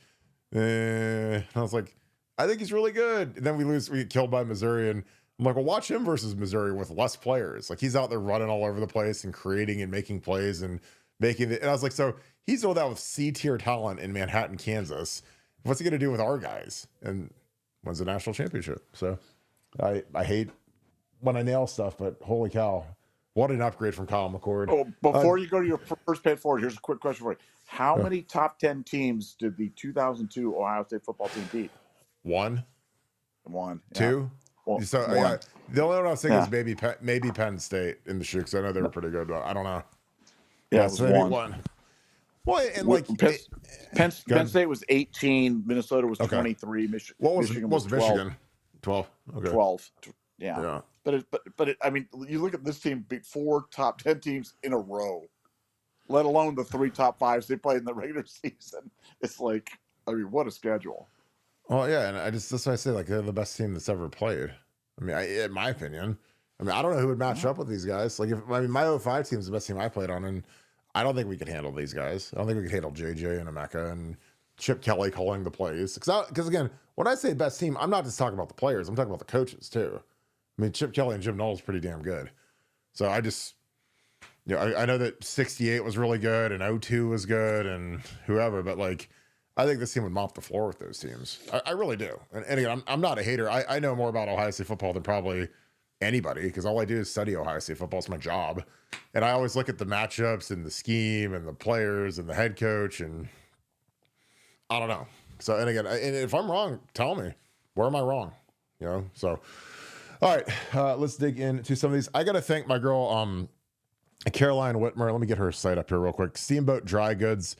Speaker 1: and I was like, I think he's really good. And then we get killed by Missouri. And I'm like, well, watch him versus Missouri with less players. Like he's out there running all over the place and creating and making plays and making it. And I was like, so he's doing that with C-tier talent in Manhattan, Kansas. What's he going to do with our guys? And wins the national championship. So I hate when I nail stuff, but holy cow, what an upgrade from Kyle McCord.
Speaker 2: Oh, before you go to your first pay forward, here's a quick question for you. How many top 10 teams did the 2002 Ohio State football team beat?
Speaker 1: One. Two?
Speaker 2: Well,
Speaker 1: so the only one I was thinking is maybe Penn State in the shoe, because I know they were pretty good, but I don't know.
Speaker 2: Yeah, so maybe one.
Speaker 1: Well, and like
Speaker 2: Penn State was 18, Minnesota was 23,
Speaker 1: Michigan was 12. Michigan? 12. Okay.
Speaker 2: 12. Yeah. But I mean, you look at this team beat 4 top 10 teams in a row, let alone the 3 top 5s they played in the regular season. It's like, I mean, what a schedule.
Speaker 1: Well, yeah, and that's why I say like they're the best team that's ever played. I mean, in my opinion. I mean, I don't know who would match up with these guys. Like, my 05 team is the best team I played on, and I don't think we could handle these guys. I don't think we could handle JJ and Emeka and Chip Kelly calling the plays. Because again, when I say best team, I'm not just talking about the players. I'm talking about the coaches too. I mean, Chip Kelly and Jim Knowles pretty damn good. So I just, I know that 68 was really good and 02 was good and whoever, but like, I think this team would mop the floor with those teams. I really do. And again, I'm not a hater. I know more about Ohio State football than probably anybody, because all I do is study Ohio State football. It's my job. And I always look at the matchups and the scheme and the players and the head coach, and I don't know. So, and again, and if I'm wrong, tell me. Where am I wrong? So, all right, let's dig into some of these. I got to thank my girl, Caroline Whitmer. Let me get her site up here real quick. Steamboat Dry Goods.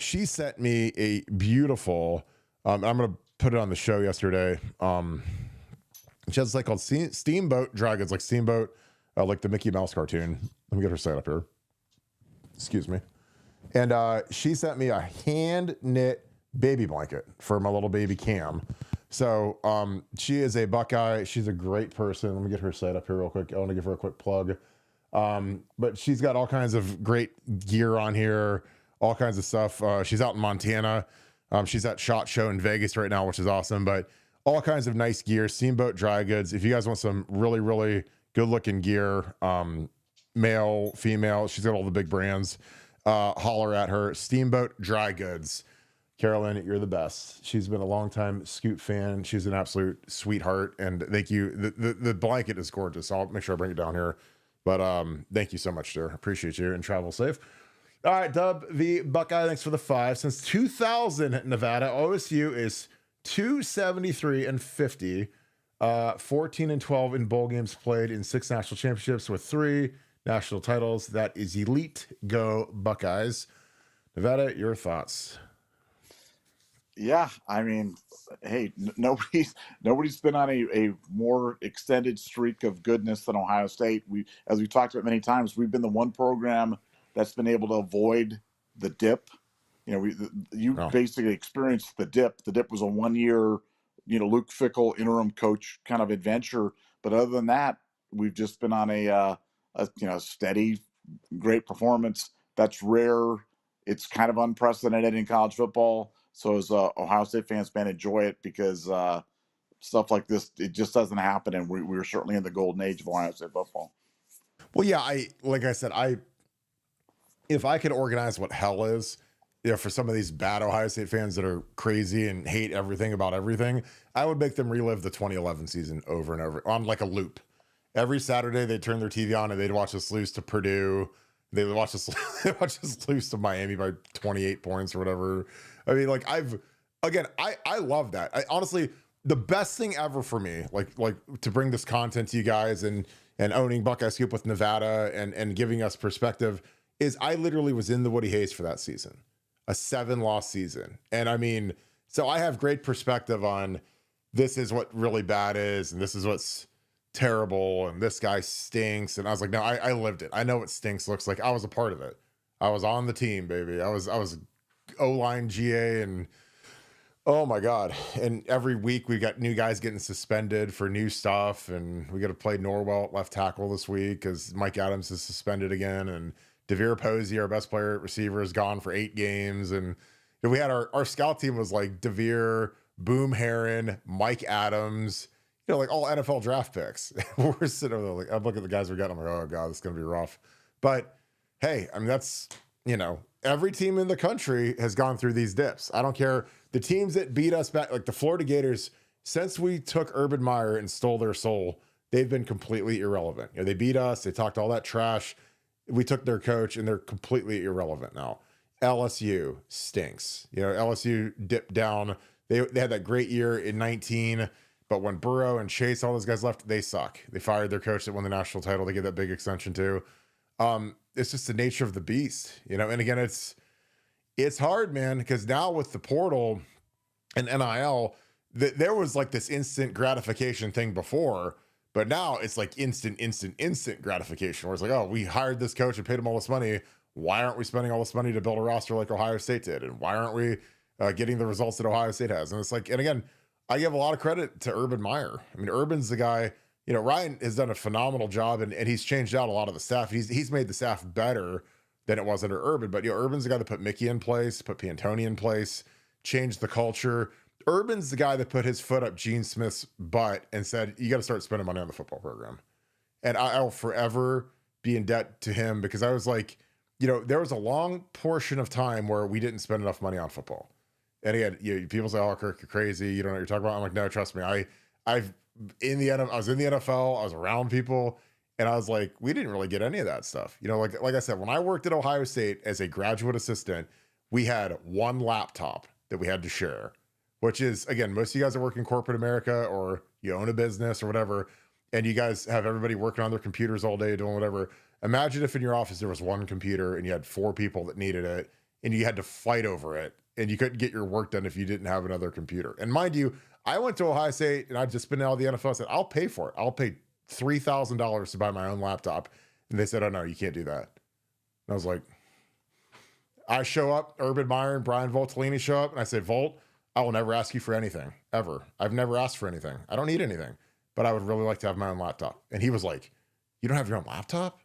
Speaker 1: She sent me a beautiful, I'm going to put it on the show yesterday. She has a site called Steamboat Dry Goods, like Steamboat, like the Mickey Mouse cartoon. Let me get her site up here. Excuse me. And she sent me a hand knit baby blanket for my little baby Cam. So she is a Buckeye. She's a great person. Let me get her site up here real quick. I want to give her a quick plug. But she's got all kinds of great gear on here, all kinds of stuff. She's out in Montana. She's at SHOT Show in Vegas right now, which is awesome. But all kinds of nice gear. Steamboat Dry Goods. If you guys want some really, really good looking gear, male, female, she's got all the big brands. Holler at her. Steamboat Dry Goods. Carolyn, you're the best. She's been a long time Scoop fan. She's an absolute sweetheart. And thank you. The blanket is gorgeous. I'll make sure I bring it down here. But thank you so much, sir. Appreciate you and travel safe. All right, Dub the Buckeye, thanks for the 5. Since 2000, Nevada, OSU is 273-50, 14-12 in bowl games played in 6 national championships with 3 national titles. That is elite. Go Buckeyes. Nevada, your thoughts?
Speaker 2: Yeah, I mean, hey, nobody's been on a more extended streak of goodness than Ohio State. As we talked about many times, we've been the one program that's been able to avoid the dip. You basically experienced the dip. The dip was a 1-year, Luke Fickell interim coach kind of adventure. But other than that, we've just been on a steady, great performance. That's rare. It's kind of unprecedented in college football. So as Ohio State fans, enjoy it because stuff like this, it just doesn't happen. And we're certainly in the golden age of Ohio State football.
Speaker 1: Well, yeah, if I could organize what hell is, for some of these bad Ohio State fans that are crazy and hate everything about everything, I would make them relive the 2011 season over and over on like a loop. Every Saturday they'd turn their TV on and they'd watch us lose to Purdue. They would watch us lose to Miami by 28 points or whatever. I mean, like I love that. Honestly, the best thing ever for me, like to bring this content to you guys and owning Buckeye Scoop with Nevada and giving us perspective is I literally was in the Woody Hayes for that season, a 7-loss season. And I mean, so I have great perspective on this is what really bad is. And this is what's terrible. And this guy stinks. And I was like, no, I lived it. I know what stinks looks like. I was a part of it. I was on the team, baby. I was O-line GA and oh my God. And every week we got new guys getting suspended for new stuff. And we got to play Norwell at left tackle this week because Mike Adams is suspended again. And DeVere Posey, our best player at receiver, is gone for 8 games. And we had our scout team was like DeVere, Boom Herron, Mike Adams, like all NFL draft picks. We're sitting over there, like, I'm looking at the guys we got. I'm like, oh God, this is going to be rough. But hey, I mean, that's, every team in the country has gone through these dips. I don't care. The teams that beat us back, like the Florida Gators, since we took Urban Meyer and stole their soul, they've been completely irrelevant. They beat us. They talked all that trash. We took their coach and they're completely irrelevant now. LSU stinks. LSU dipped down. They had that great year in 19, but when Burrow and Chase, all those guys left, they suck. They fired their coach that won the national title. They gave that big extension to. It's just the nature of the beast, and again, it's hard, man, because now with the portal and NIL, there was like this instant gratification thing before. But now it's like instant gratification where it's like, oh, we hired this coach and paid him all this money. Why aren't we spending all this money to build a roster like Ohio State did? And why aren't we getting the results that Ohio State has? And it's like, and again, I give a lot of credit to Urban Meyer. I mean, Urban's the guy, Ryan has done a phenomenal job and he's changed out a lot of the staff. He's made the staff better than it was under Urban. But, Urban's the guy that put Mickey in place, put Pantoni in place, changed the culture. Urban's the guy that put his foot up Gene Smith's butt and said, you got to start spending money on the football program. And I'll forever be in debt to him because I was like, there was a long portion of time where we didn't spend enough money on football. And again, people say, oh, Kirk, you're crazy. You don't know what you're talking about. I'm like, no, trust me. I was in the NFL. I was around people and I was like, we didn't really get any of that stuff. Like I said, when I worked at Ohio State as a graduate assistant, we had one laptop that we had to share. Which is, again, most of you guys are working corporate America or you own a business or whatever, and you guys have everybody working on their computers all day doing whatever. Imagine if in your office there was one computer and you had 4 people that needed it and you had to fight over it and you couldn't get your work done if you didn't have another computer. And mind you, I went to Ohio State and I'd just been out of the NFL. I said, I'll pay for it. I'll pay $3,000 to buy my own laptop. And they said, oh, no, you can't do that. And I was like, I show up, Urban Meyer and Brian Voltolini show up, and I say, Volt, I will never ask you for anything, ever. I've never asked for anything. I don't need anything, but I would really like to have my own laptop. And he was like, you don't have your own laptop?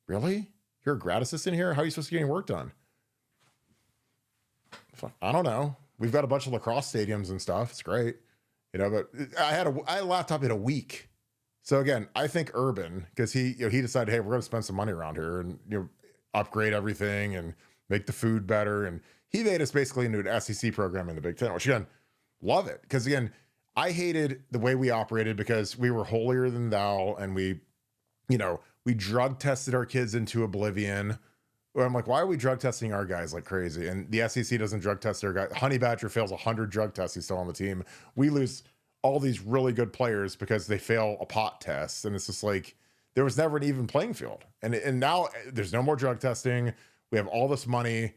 Speaker 1: Really? You're a grad assistant here? How are you supposed to get any work done? I don't know. We've got a bunch of lacrosse stadiums and stuff. It's great. But I had a laptop in a week. So again, I think Urban, because he decided, hey, we're going to spend some money around here and upgrade everything and make the food better. And he made us basically into an SEC program in the Big Ten, which again, love it. Because again, I hated the way we operated because we were holier than thou, and we drug tested our kids into oblivion. Where I'm like, why are we drug testing our guys like crazy? And the SEC doesn't drug test their guys. Honey Badger fails 100 drug tests. He's still on the team. We lose all these really good players because they fail a pot test. And it's just like, there was never an even playing field. And now there's no more drug testing. We have all this money.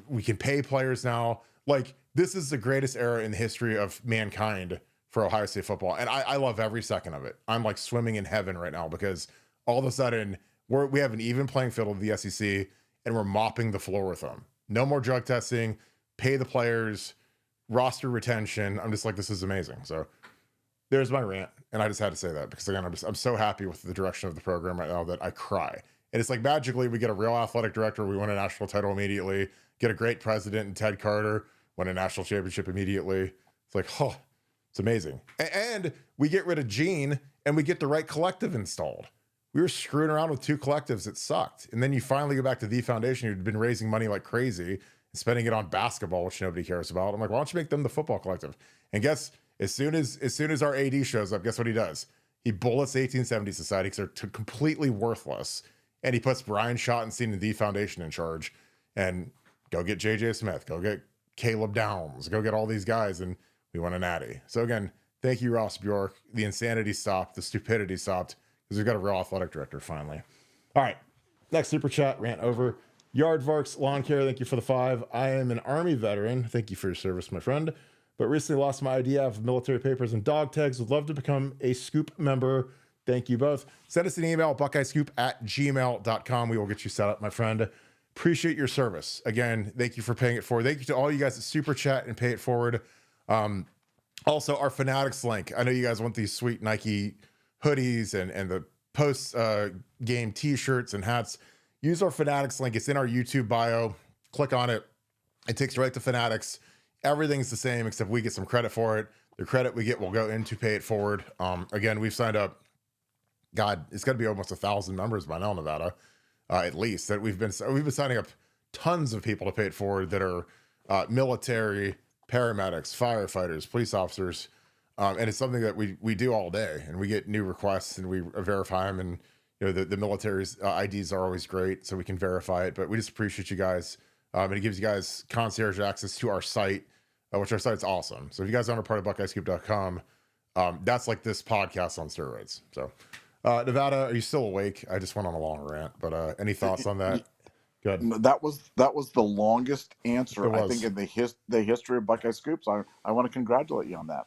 Speaker 1: We can pay players now. Like, this is the greatest era in the history of mankind for Ohio State football. And I love every second of it. I'm like swimming in heaven right now because all of a sudden we have an even playing field with the SEC, and we're mopping the floor with them. No more drug testing, pay the players, roster retention. I'm just like, this is amazing. So there's my rant. And I just had to say that because again, I'm so happy with the direction of the program right now that I cry. And it's like magically we get a real athletic director. We win a national title immediately, get a great president in Ted Carter, win a national championship immediately. It's like, oh, it's amazing. And we get rid of Gene and we get the right collective installed. We were screwing around with two collectives that sucked. And then you finally go back to the foundation. You'd been raising money like crazy and spending it on basketball, which nobody cares about. I'm like, why don't you make them the football collective? And guess, as soon as our AD shows up, guess what he does? He bullets 1870 Society because they're completely worthless. And he puts Brian Schottenstein and the foundation in charge. And go get JJ Smith, go get Caleb Downs, go get all these guys. And we won a natty. So again, thank you, Ross Bjork. The insanity stopped. The stupidity stopped. Because we've got a real athletic director finally. All right. Next super chat, rant over. Yardvarks Lawn Care, thank you for the 5. I am an Army veteran. Thank you for your service, my friend. But recently lost my ID of military papers and dog tags. Would love to become a Scoop member. Thank you both. Send us an email, buckeyescoop@gmail.com. We will get you set up, my friend. Appreciate your service. Again, thank you for paying it forward. Thank you to all you guys that super chat and pay it forward. Also, our Fanatics link. I know you guys want these sweet Nike hoodies and the post game t-shirts and hats. Use our Fanatics link. It's in our YouTube bio. Click on it. It takes you right to Fanatics. Everything's the same except we get some credit for it. The credit we get will go into pay it forward. Again, we've signed up, God, it's got to be almost 1,000 members by now in Nevada, at least. That we've been signing up tons of people to pay it forward that are military, paramedics, firefighters, police officers. And it's something that we do all day, and we get new requests and we verify them. And the military's IDs are always great, so we can verify it. But we just appreciate you guys, and it gives you guys concierge access to our site, which our site's awesome. So if you guys aren't a part of BuckeyeScoop.com, that's like this podcast on steroids. So Nevada, are you still awake? I just went on a long rant, but any thoughts on that? Good.
Speaker 2: That was the longest answer I think in the history of Buckeye Scoops. I want to congratulate you on that.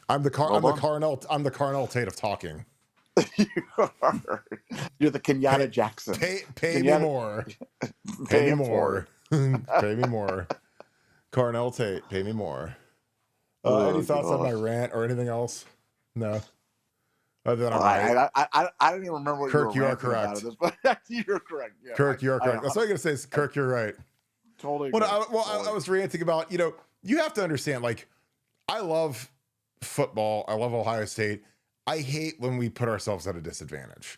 Speaker 1: I'm the Carell Tate of talking.
Speaker 2: You're the Kenyatta Jackson.
Speaker 1: Pay me more. Pay me more. Pay me more. Carell Tate, pay me more. Any thoughts on my rant or anything else? No. Other than
Speaker 2: I don't even remember what
Speaker 1: Kirk,
Speaker 2: you
Speaker 1: are correct.
Speaker 2: But you're correct. Yeah,
Speaker 1: Kirk, you are correct. That's all I'm going to say is, Kirk, you're right.
Speaker 2: Totally.
Speaker 1: I was ranting about, you have to understand, like, I love football. I love Ohio State. I hate when we put ourselves at a disadvantage.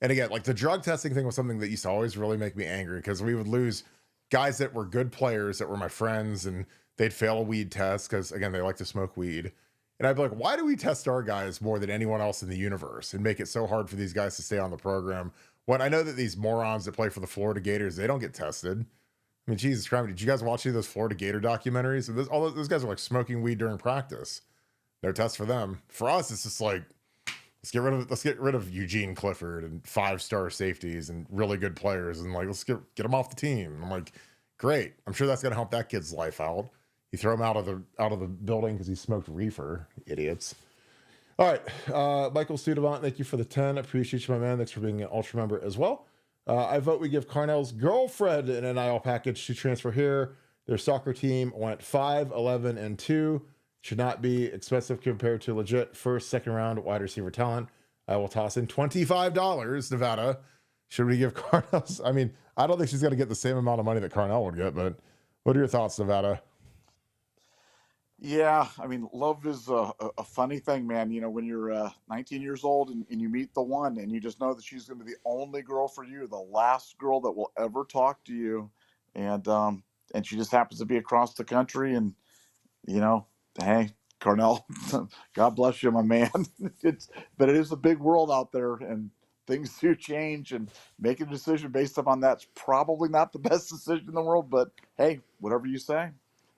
Speaker 1: And again, like the drug testing thing was something that used to always really make me angry because we would lose guys that were good players that were my friends and they'd fail a weed test because, again, they like to smoke weed. And I'd be like, why do we test our guys more than anyone else in the universe and make it so hard for these guys to stay on the program? When I know that these morons that play for the Florida Gators, they don't get tested. I mean, Jesus Christ, did you guys watch any of those Florida Gator documentaries? All those guys are like smoking weed during practice. No test for them. For us, it's just like, let's get rid of Eugene Clifford and 5-star safeties and really good players and like let's get them off the team. And I'm like, great. I'm sure that's gonna help that kid's life out. You throw him out of the building because he smoked reefer. Idiots. All right, Michael Studevant, thank you for the 10. Appreciate you, my man. Thanks for being an ultra member as well. I vote we give Carnell's girlfriend an NIL package to transfer here. Their soccer team went 5-11-2. Should not be expensive compared to legit first, second round wide receiver talent. I will toss in $25, Nevada. Should we give Carnell? I mean, I don't think she's going to get the same amount of money that Carnell would get, but what are your thoughts, Nevada?
Speaker 2: Yeah, I mean, love is a funny thing, man. When you're 19 years old and you meet the one and you just know that she's going to be the only girl for you, the last girl that will ever talk to you. And and she just happens to be across the country. And hey, Carnell, God bless you, my man. But it is a big world out there, and things do change. And making a decision based upon that's probably not the best decision in the world. But hey, whatever you say,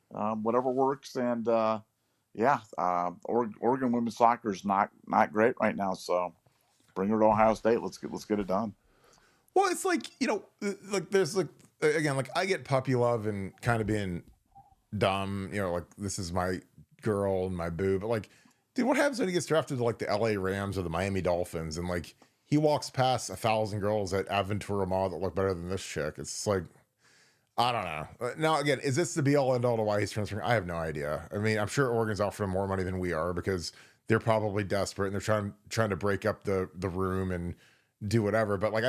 Speaker 2: whatever works. And Oregon women's soccer is not great right now. So bring her to Ohio State. Let's get it done.
Speaker 1: Well, it's like, like there's like, again, like I get puppy love and kind of being dumb, like this is my girl and my boo. But like, dude, what happens when he gets drafted to like the LA Rams or the Miami Dolphins and like he walks past 1,000 girls at Aventura Mall that look better than this chick? It's like, I don't know. Now, again, is this the be all end all to why he's transferring? I have no idea. I mean, I'm sure Oregon's offering more money than we are because they're probably desperate and they're trying to break up the room and do whatever. But like,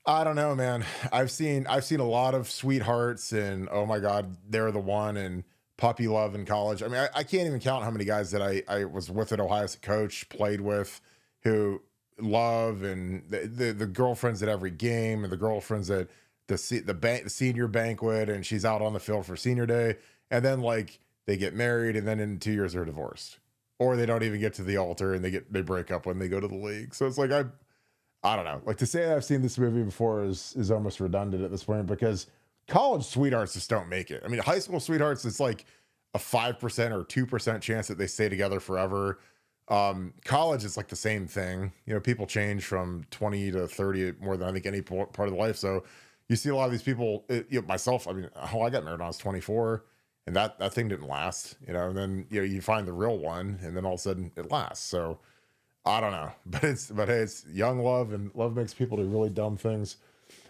Speaker 1: I don't know, man. I've seen a lot of sweethearts and oh my God, they're the one, and puppy love in college. I mean, I can't even count how many guys that I was with at Ohio State, coach, played with, who love, and the girlfriends at every game, and the girlfriends at the senior banquet, and she's out on the field for senior day, and then like they get married, and then in 2 years they're divorced, or they don't even get to the altar, and they break up when they go to the league. So it's like I don't know. Like to say I've seen this movie before is almost redundant at this point because college sweethearts just don't make it. I mean, high school sweethearts, it's like a 5% or 2% chance that they stay together forever. College is like the same thing. People change from 20 to 30 more than I think any part of the life. So you see a lot of these people, myself, I mean, I got married when I was 24 and that thing didn't last, and then, you find the real one and then all of a sudden it lasts. So I don't know, but hey, it's young love, and love makes people do really dumb things.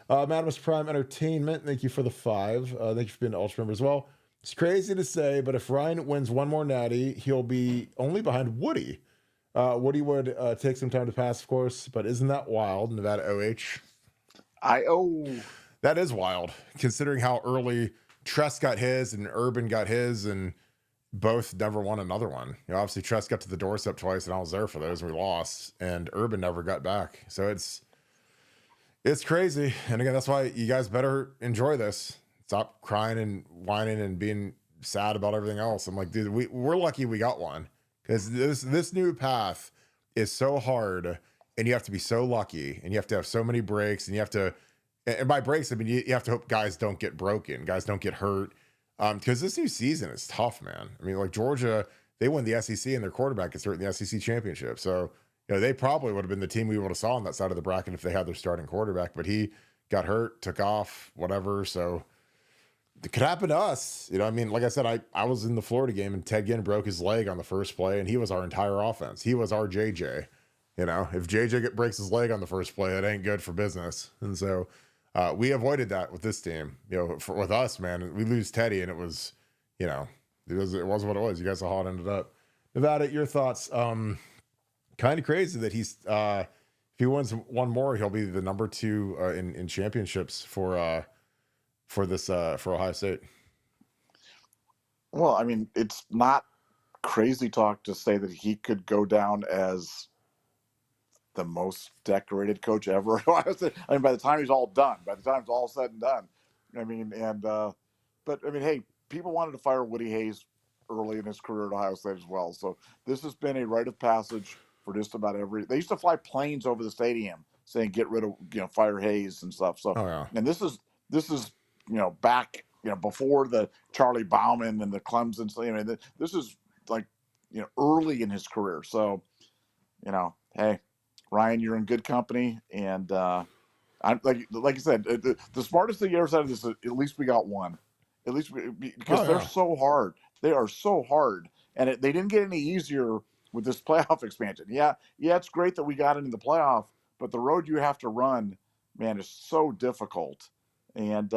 Speaker 1: Madamus Prime Entertainment, thank you for the 5. Thank you for being an Ultra member as well. It's crazy to say, but if Ryan wins one more natty, he'll be only behind Woody. Woody would take some time to pass, of course, but isn't that wild? Nevada OH. That is wild, considering how early Tress got his and Urban got his, and both never won another one. Obviously Tress got to the doorstep twice and I was there for those, and we lost, and Urban never got back. So it's crazy. And again, that's why you guys better enjoy this. Stop crying and whining and being sad about everything else. I'm like, dude, we're lucky we got one, because this new path is so hard, and you have to be so lucky, and you have to have so many breaks, and you have to, and by breaks, I mean, you have to hope guys don't get broken, guys don't get hurt. Because this new season is tough, man. I mean, like Georgia, they won the SEC and their quarterback gets hurt in the SEC championship. So, they probably would have been the team we would have saw on that side of the bracket if they had their starting quarterback, but he got hurt, took off, whatever. So it could happen to us. I mean, like I said, I was in the Florida game and Ted Ginn broke his leg on the first play, and he was our entire offense. He was our JJ. If JJ breaks his leg on the first play, it ain't good for business. And so we avoided that with this team. With us, man, we lose Teddy, and it was, it was what it was. You guys saw how it ended up. Nevada, your thoughts? Kind of crazy that he's if he wins one more, he'll be the number 2 in championships for Ohio State.
Speaker 2: Well, I mean, it's not crazy talk to say that he could go down as the most decorated coach ever. I mean, by the time he's all done, by the time it's all said and done, I mean, but I mean, hey, people wanted to fire Woody Hayes early in his career at Ohio State as well. So this has been a rite of passage for just about they used to fly planes over the stadium saying, get rid of, fire Hayes and stuff. So, and this is, back, before the Charlie Bauman and the Clemson. So, I mean, this is like, early in his career. So, hey, Ryan, you're in good company. And I like you said, the smartest thing you ever said is at least we got one. At least because they're so hard. They are so hard. And they didn't get any easier with this playoff expansion. Yeah, it's great that we got into the playoff, but the road you have to run, man, is so difficult. And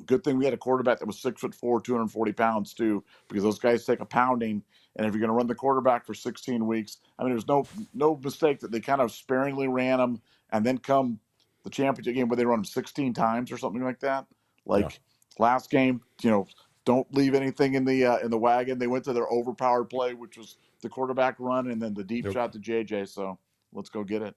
Speaker 2: good thing we had a quarterback that was 6'4", 240 pounds too, because those guys take a pounding. And if you're going to run the quarterback for 16 weeks, I mean, there's no mistake that they kind of sparingly ran him, and then come the championship game where they run him 16 times or something like that. Last game, don't leave anything in the wagon. They went to their overpowered play, which was the quarterback run and then the deep shot to JJ. So let's go get it.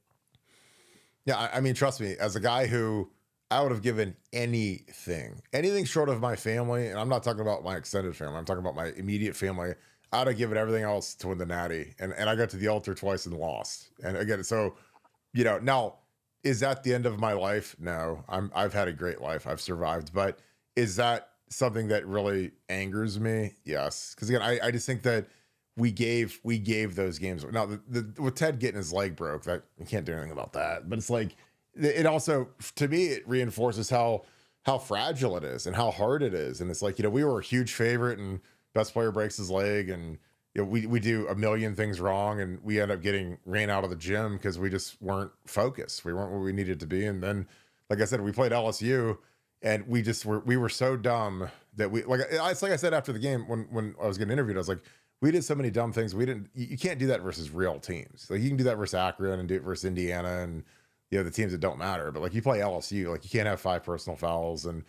Speaker 1: Yeah, I mean, trust me, as a guy who I would have given anything short of my family. And I'm not talking about my extended family. I'm talking about my immediate family. I'd have given everything else to win the Natty. And I got to the altar twice and lost. And again, so, now is that the end of my life? No, I've had a great life. I've survived, but is that something that really angers me? Yes. Cause again, I just think that we gave those games. Now with Ted getting his leg broke, that we can't do anything about that, but it's like, it also, to me, it reinforces how fragile it is and how hard it is. And it's like, we were a huge favorite and best player breaks his leg and we do a million things wrong and we end up getting ran out of the gym because we just weren't focused. We weren't where we needed to be. And then, like I said, we played LSU and we were so dumb that it's like I said after the game when I was getting interviewed, I was like, we did so many dumb things. You can't do that versus real teams. Like you can do that versus Akron and do it versus Indiana and the teams that don't matter. But like you play LSU, like you can't have 5 personal fouls and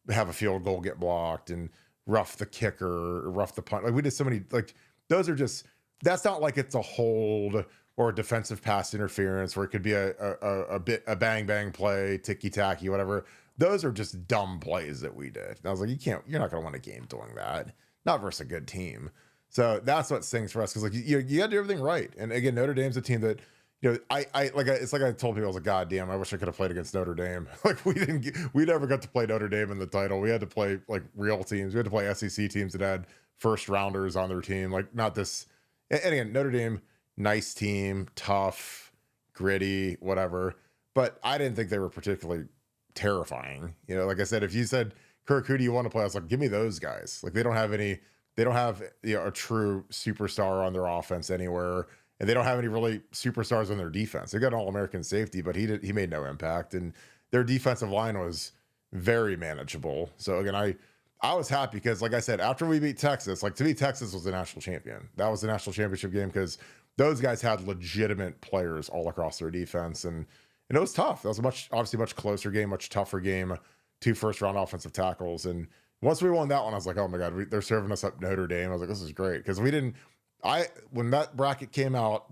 Speaker 1: have a field goal get blocked and rough the kicker, or rough the punt. Like we did so many, like those are just, that's not like it's a hold or a defensive pass interference where it could be a bang bang play, ticky tacky, whatever. Those are just dumb plays that we did. And I was like, you're not going to win a game doing that. Not versus a good team. So that's what stings for us. Cause like you got to do everything right. And again, Notre Dame's a team that, it's like I told people, I was like, God damn, I wish I could have played against Notre Dame. Like we never got to play Notre Dame in the title. We had to play like real teams. We had to play SEC teams that had first rounders on their team. Like not this. And again, Notre Dame, nice team, tough, gritty, whatever. But I didn't think they were particularly terrifying. Like I said, if you said, Kirk, who do you want to play? I was like, give me those guys. Like they don't have a true superstar on their offense anywhere. And they don't have any really superstars on their defense. They got an All-American safety, but he made no impact. And their defensive line was very manageable. So again, I was happy because, like I said, after we beat Texas, like to me, Texas was the national champion. That was the national championship game because those guys had legitimate players all across their defense, and it was tough. That was obviously much closer game, much tougher game. 2 first-round offensive tackles, and once we won that one, I was like, oh my God, they're serving us up Notre Dame. I was like, this is great because when that bracket came out,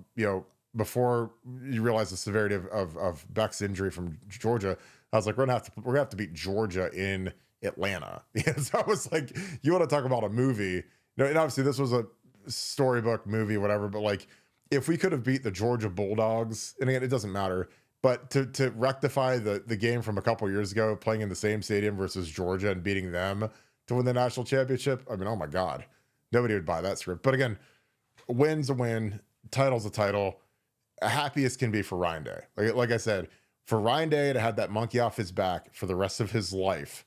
Speaker 1: before you realize the severity of Beck's injury from Georgia, I was like, we're gonna have to beat Georgia in Atlanta. So I was like, you want to talk about a movie? And obviously this was a storybook movie, whatever. But like, if we could have beat the Georgia Bulldogs, and again, it doesn't matter, but to rectify the game from a couple years ago, playing in the same stadium versus Georgia and beating them to win the national championship, I mean, oh my God, nobody would buy that script. But again, a win's a win, title's a title. Happiest can be for Ryan Day. Like I said, for Ryan Day to have that monkey off his back for the rest of his life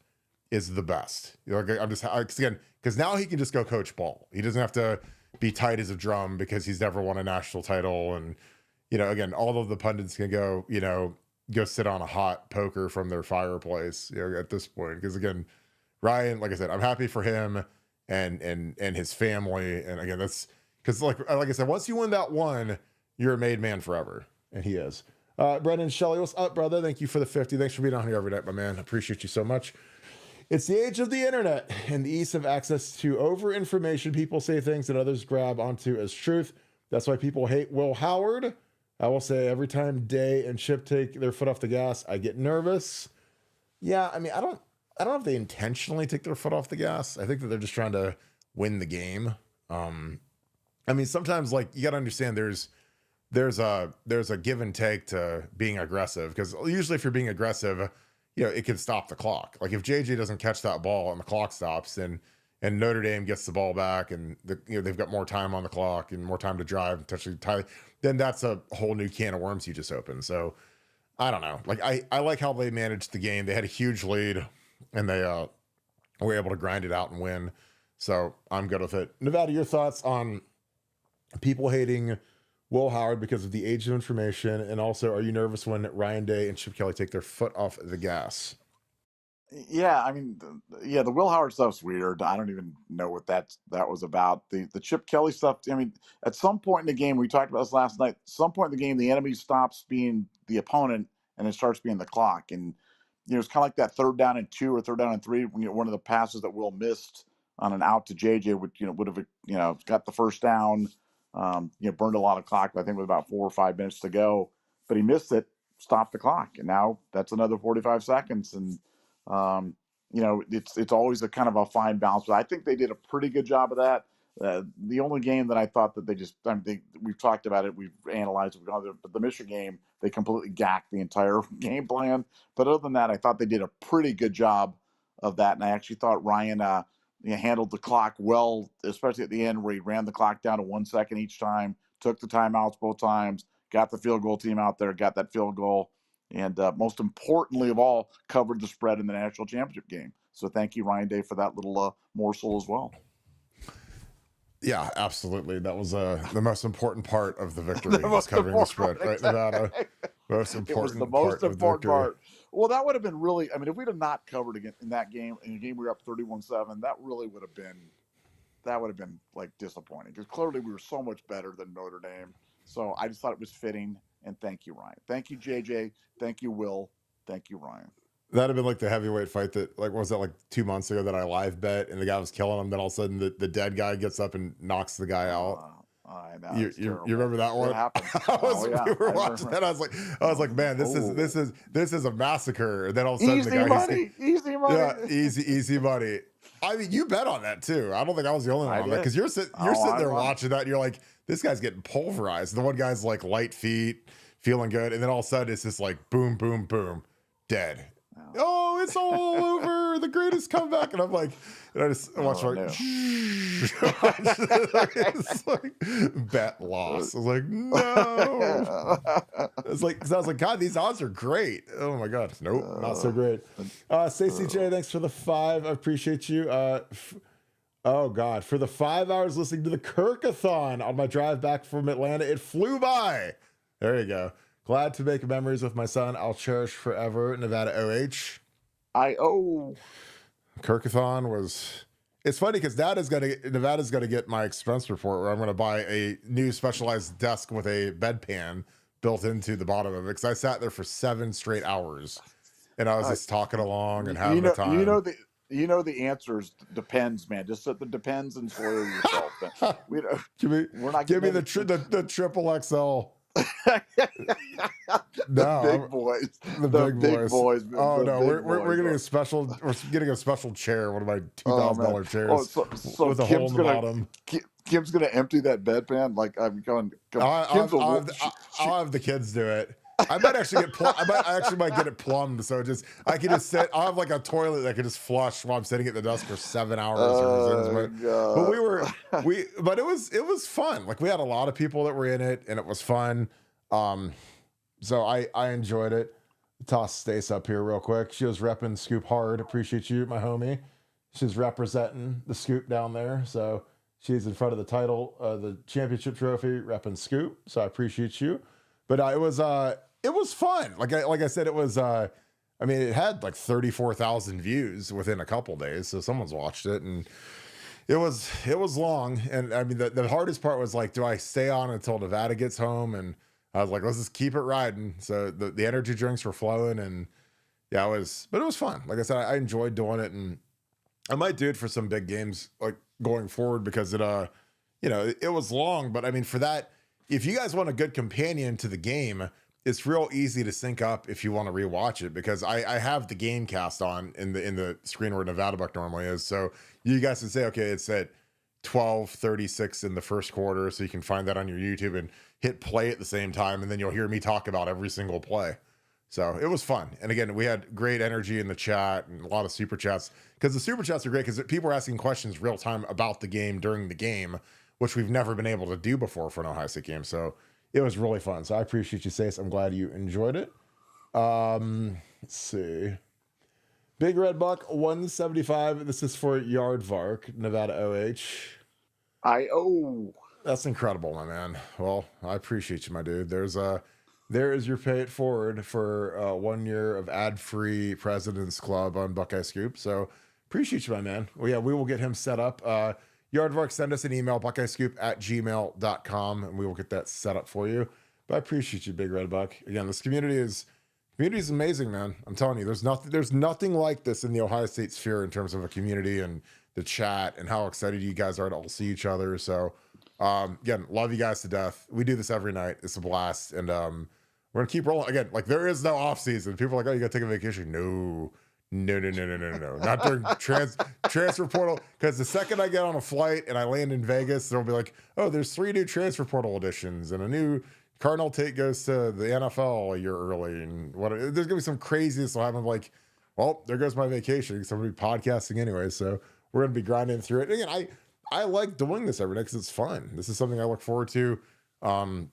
Speaker 1: is the best. Because now he can just go coach ball. He doesn't have to be tight as a drum because he's never won a national title. And, again, all of the pundits can go sit on a hot poker from their fireplace, at this point. Because again, Ryan, like I said, I'm happy for him and his family. And again, that's, because like I said, once you win that one, you're a made man forever. And he is. Brendan Shelley, what's up, brother? Thank you for the 50. Thanks for being on here every night, my man. I appreciate you so much. It's the age of the internet and the ease of access to over information. People say things that others grab onto as truth. That's why people hate Will Howard. I will say every time Day and Chip take their foot off the gas, I get nervous. Yeah, I mean, I don't know if they intentionally take their foot off the gas. I think that they're just trying to win the game. I mean, sometimes like you got to understand there's a give and take to being aggressive, because usually if you're being aggressive, it can stop the clock. Like if JJ doesn't catch that ball and the clock stops, and Notre Dame gets the ball back and they've got more time on the clock and more time to drive and touch the tie, then that's a whole new can of worms you just opened. So I don't know. Like I like how they managed the game. They had a huge lead and they were able to grind it out and win. So I'm good with it. Nevada, your thoughts on people hating Will Howard because of the age of information, and also, are you nervous when Ryan Day and Chip Kelly take their foot off the gas?
Speaker 2: Yeah, I mean, the Will Howard stuff's weird. I don't even know what that was about. The Chip Kelly stuff. I mean, at some point in the game, we talked about this last night. At some point in the game, the enemy stops being the opponent and it starts being the clock. And it's kind of like that 3rd down and 2 or 3rd down and 3. When one of the passes that Will missed on an out to JJ would have got the first down. Burned a lot of clock. I think with about 4 or 5 minutes to go, but he missed it. stop the clock. And now that's another 45 seconds. And, it's always a kind of a fine balance. But I think they did a pretty good job of that. The only game that I thought that we've talked about it, we've analyzed it, but the Michigan game, they completely gacked the entire game plan. But other than that, I thought they did a pretty good job of that. And I actually thought Ryan handled the clock well, especially at the end where he ran the clock down to 1 second each time, took the timeouts both times, got the field goal team out there, got that field goal, and most importantly of all, covered the spread in the national championship game. So thank you, Ryan Day, for that little morsel as well.
Speaker 1: Yeah, absolutely. That was the most important part of the victory. Was covering the spread, right, Nevada? Most important. It was
Speaker 2: the most important part. Well, that would have been really. I mean, if we'd have not covered again in that game, in a game we were up 31-7, that really would have been. That would have been like disappointing because clearly we were so much better than Notre Dame. So I just thought it was fitting. And thank you, Ryan. Thank you, JJ. Thank you, Will. Thank you, Ryan.
Speaker 1: That'd have been like the heavyweight fight that, like, what was that, like 2 months ago that I live bet and the guy was killing him. Then all of a sudden the dead guy gets up and knocks the guy out.
Speaker 2: I know.
Speaker 1: You remember that one? We were watching that. I was like, man, this is a massacre. And then all of a sudden
Speaker 2: easy money.
Speaker 1: Yeah, easy money. I mean, you bet on that too. I don't think I was the only one on that because you're sitting there watching that and you're like, this guy's getting pulverized. The one guy's like light feet, feeling good, and then all of a sudden it's just like boom, boom, boom, dead. Oh, it's all over. The greatest comeback. And I'm like, and I just watch it's like bet loss. I was like, no. It's like, because I was like, God, these odds are great. Oh my God. Nope, not so great. Stacey J, thanks for the 5. I appreciate you. Oh God, for the 5 hours listening to the Kirkathon on my drive back from Atlanta, it flew by. There you go. Glad to make memories with my son. I'll cherish forever. Nevada OH. Kirkathon was. It's funny because Nevada's going to get my expense report where I'm going to buy a new specialized desk with a bedpan built into the bottom of it because I sat there for 7 straight hours and I was just talking along and having the time.
Speaker 2: The answers depends, man. Just set the depends and spoil yourself.
Speaker 1: Give me the triple XL.
Speaker 2: The big boys.
Speaker 1: The big boys. Oh no, we're getting a special. We're getting a special chair. One of my $2,000 chairs with a hole in the bottom.
Speaker 2: Kim's gonna empty that bedpan. Like I'm going.
Speaker 1: I'll have the kids do it. I might actually get it plumbed. So I can just sit. I'll have like a toilet that can just flush while I'm sitting at the desk for 7 hours. But it was fun. Like we had a lot of people that were in it, and it was fun. So I enjoyed it. Toss Stace up here real quick. She was repping Scoop hard. Appreciate you, my homie. She's representing the Scoop down there. So she's in front of the title, the championship trophy, repping Scoop. So I appreciate you. But it was fun. Like I said, it was. I mean, it had like 34,000 views within a couple days, so someone's watched it, and it was long. And I mean, the hardest part was like, do I stay on until Nevada gets home? And I was like, let's just keep it riding. So the energy drinks were flowing, and yeah, it was fun. Like I said, I enjoyed doing it, and I might do it for some big games like going forward because it was long. But I mean, for that, if you guys want a good companion to the game, it's real easy to sync up if you want to rewatch it because I have the game cast on in the screen where Nevadabuck normally is. So you guys can say, okay, it's at 12:36 in the first quarter. So you can find that on your YouTube and hit play at the same time. And then you'll hear me talk about every single play. So it was fun. And again, we had great energy in the chat and a lot of super chats because the super chats are great because people are asking questions real time about the game during the game, which we've never been able to do before for an Ohio State game. So it was really fun. So I appreciate you, Stace. I'm glad you enjoyed it. Let's see. Big Red Buck, 175. This is for Yardvark, Nevada OH. That's incredible, my man. Well, I appreciate you, my dude. There is your pay it forward for 1 year of ad-free President's Club on Buckeye Scoop. So appreciate you, my man. Well, yeah, we will get him set up. Yardvark, send us an email, buckeyescoop@gmail.com, and we will get that set up for you. But I appreciate you, Big Red Buck. Again, this community is amazing, man. I'm telling you, there's nothing like this in the Ohio State sphere in terms of a community and the chat and how excited you guys are to all see each other. So again, love you guys to death. We do this every night. It's a blast. And We're gonna keep rolling again. Like there is no off season. People are like, oh, you gotta take a vacation. No. No. Not during transfer portal. Because the second I get on a flight and I land in Vegas, they'll be like, oh, there's 3 new transfer portal editions and a new Carell Tate goes to the NFL a year early. And what there's gonna be some craziness. So I'm like, well, there goes my vacation because I'm gonna be podcasting anyway. So we're gonna be grinding through it. Again, I like doing this every day because it's fun. This is something I look forward to. Probably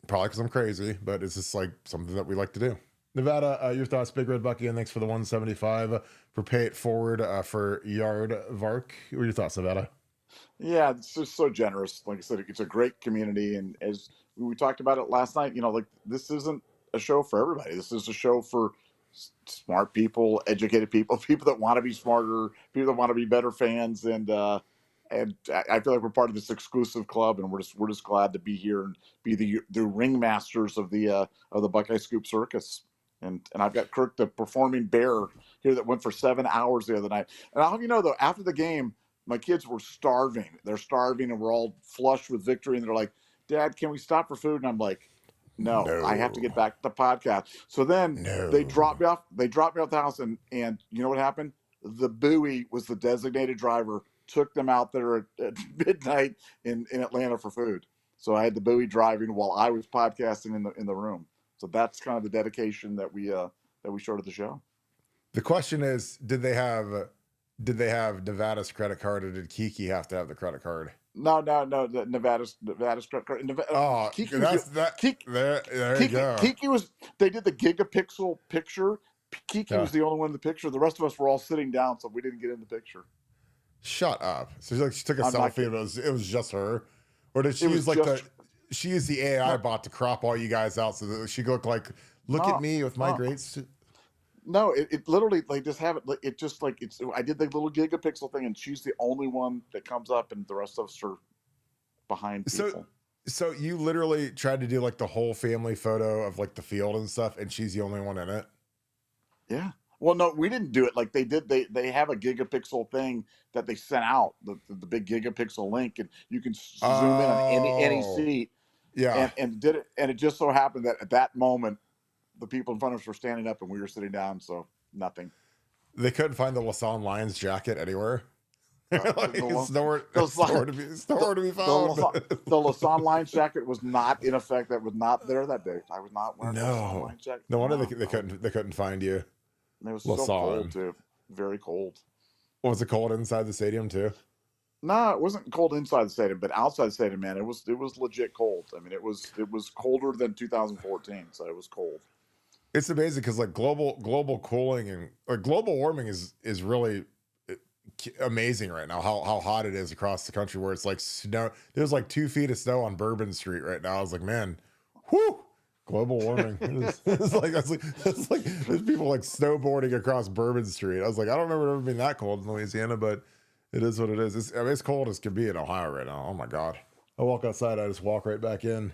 Speaker 1: because I'm crazy, but it's just like something that we like to do. Nevada, your thoughts, Big Red Bucky, and thanks for the 175 for Pay It Forward for Yard Vark. What are your thoughts, Nevada?
Speaker 2: Yeah, it's just so generous. Like I said, it's a great community, and as we talked about it last night, like this isn't a show for everybody. This is a show for smart people, educated people, people that want to be smarter, people that want to be better fans, and I feel like we're part of this exclusive club, and we're just glad to be here and be the ringmasters of the Buckeye Scoop circus. And I've got Kirk, the performing bear, here that went for 7 hours the other night. And I'll have you know, though, after the game, my kids were starving. They're starving, and we're all flushed with victory. And they're like, Dad, can we stop for food? And I'm like, no, I have to get back to the podcast. So then they dropped me off. They dropped me off the house, and you know what happened? The Bowie was the designated driver, took them out there at midnight in Atlanta for food. So I had the Bowie driving while I was podcasting in the room. So that's kind of the dedication that we showed at the show.
Speaker 1: The question is, did they have Nevada's credit card, or did Kiki have to have the credit card?
Speaker 2: No. Nevada's credit card.
Speaker 1: Kiki there you go.
Speaker 2: Kiki was. They did the gigapixel picture. Kiki was the only one in the picture. The rest of us were all sitting down, so we didn't get in the picture.
Speaker 1: Shut up. So she took a selfie, but it was just her, or did she use she used the AI bot to crop all you guys out so that she could look at me with my grades.
Speaker 2: No, it literally just have it. It just it's. I did the little gigapixel thing, and she's the only one that comes up, and the rest of us are behind people.
Speaker 1: So you literally tried to do the whole family photo of the field and stuff, and she's the only one in it.
Speaker 2: Yeah. Well, no, we didn't do it like they did. They have a gigapixel thing that they sent out, the big gigapixel link, and you can zoom in on any seat.
Speaker 1: Yeah.
Speaker 2: And did it, and it just so happened that at that moment, the people in front of us were standing up and we were sitting down, so nothing.
Speaker 1: They couldn't find the Lasan Lions jacket anywhere. It's nowhere to be found.
Speaker 2: The Lasan Lions jacket was not in effect. That was not there that day. I was not wearing the Lasan Lions jacket.
Speaker 1: No wonder they couldn't find you.
Speaker 2: And it was so cold too. Very cold.
Speaker 1: Was it cold inside the stadium too?
Speaker 2: No, it wasn't cold inside the stadium, but outside the stadium, man, it was legit cold. I mean, it was colder than 2014, so it was cold.
Speaker 1: It's amazing because global cooling and global warming is really amazing right now. How hot it is across the country, where it's like snow. There's 2 feet of snow on Bourbon Street right now. I was like, man, whoo, global warming. It's like there's people snowboarding across Bourbon Street. I was like, I don't remember it ever being that cold in Louisiana, but it is what it is. It's cold as can be in Ohio right now. Oh my God. I walk outside, I just walk right back in.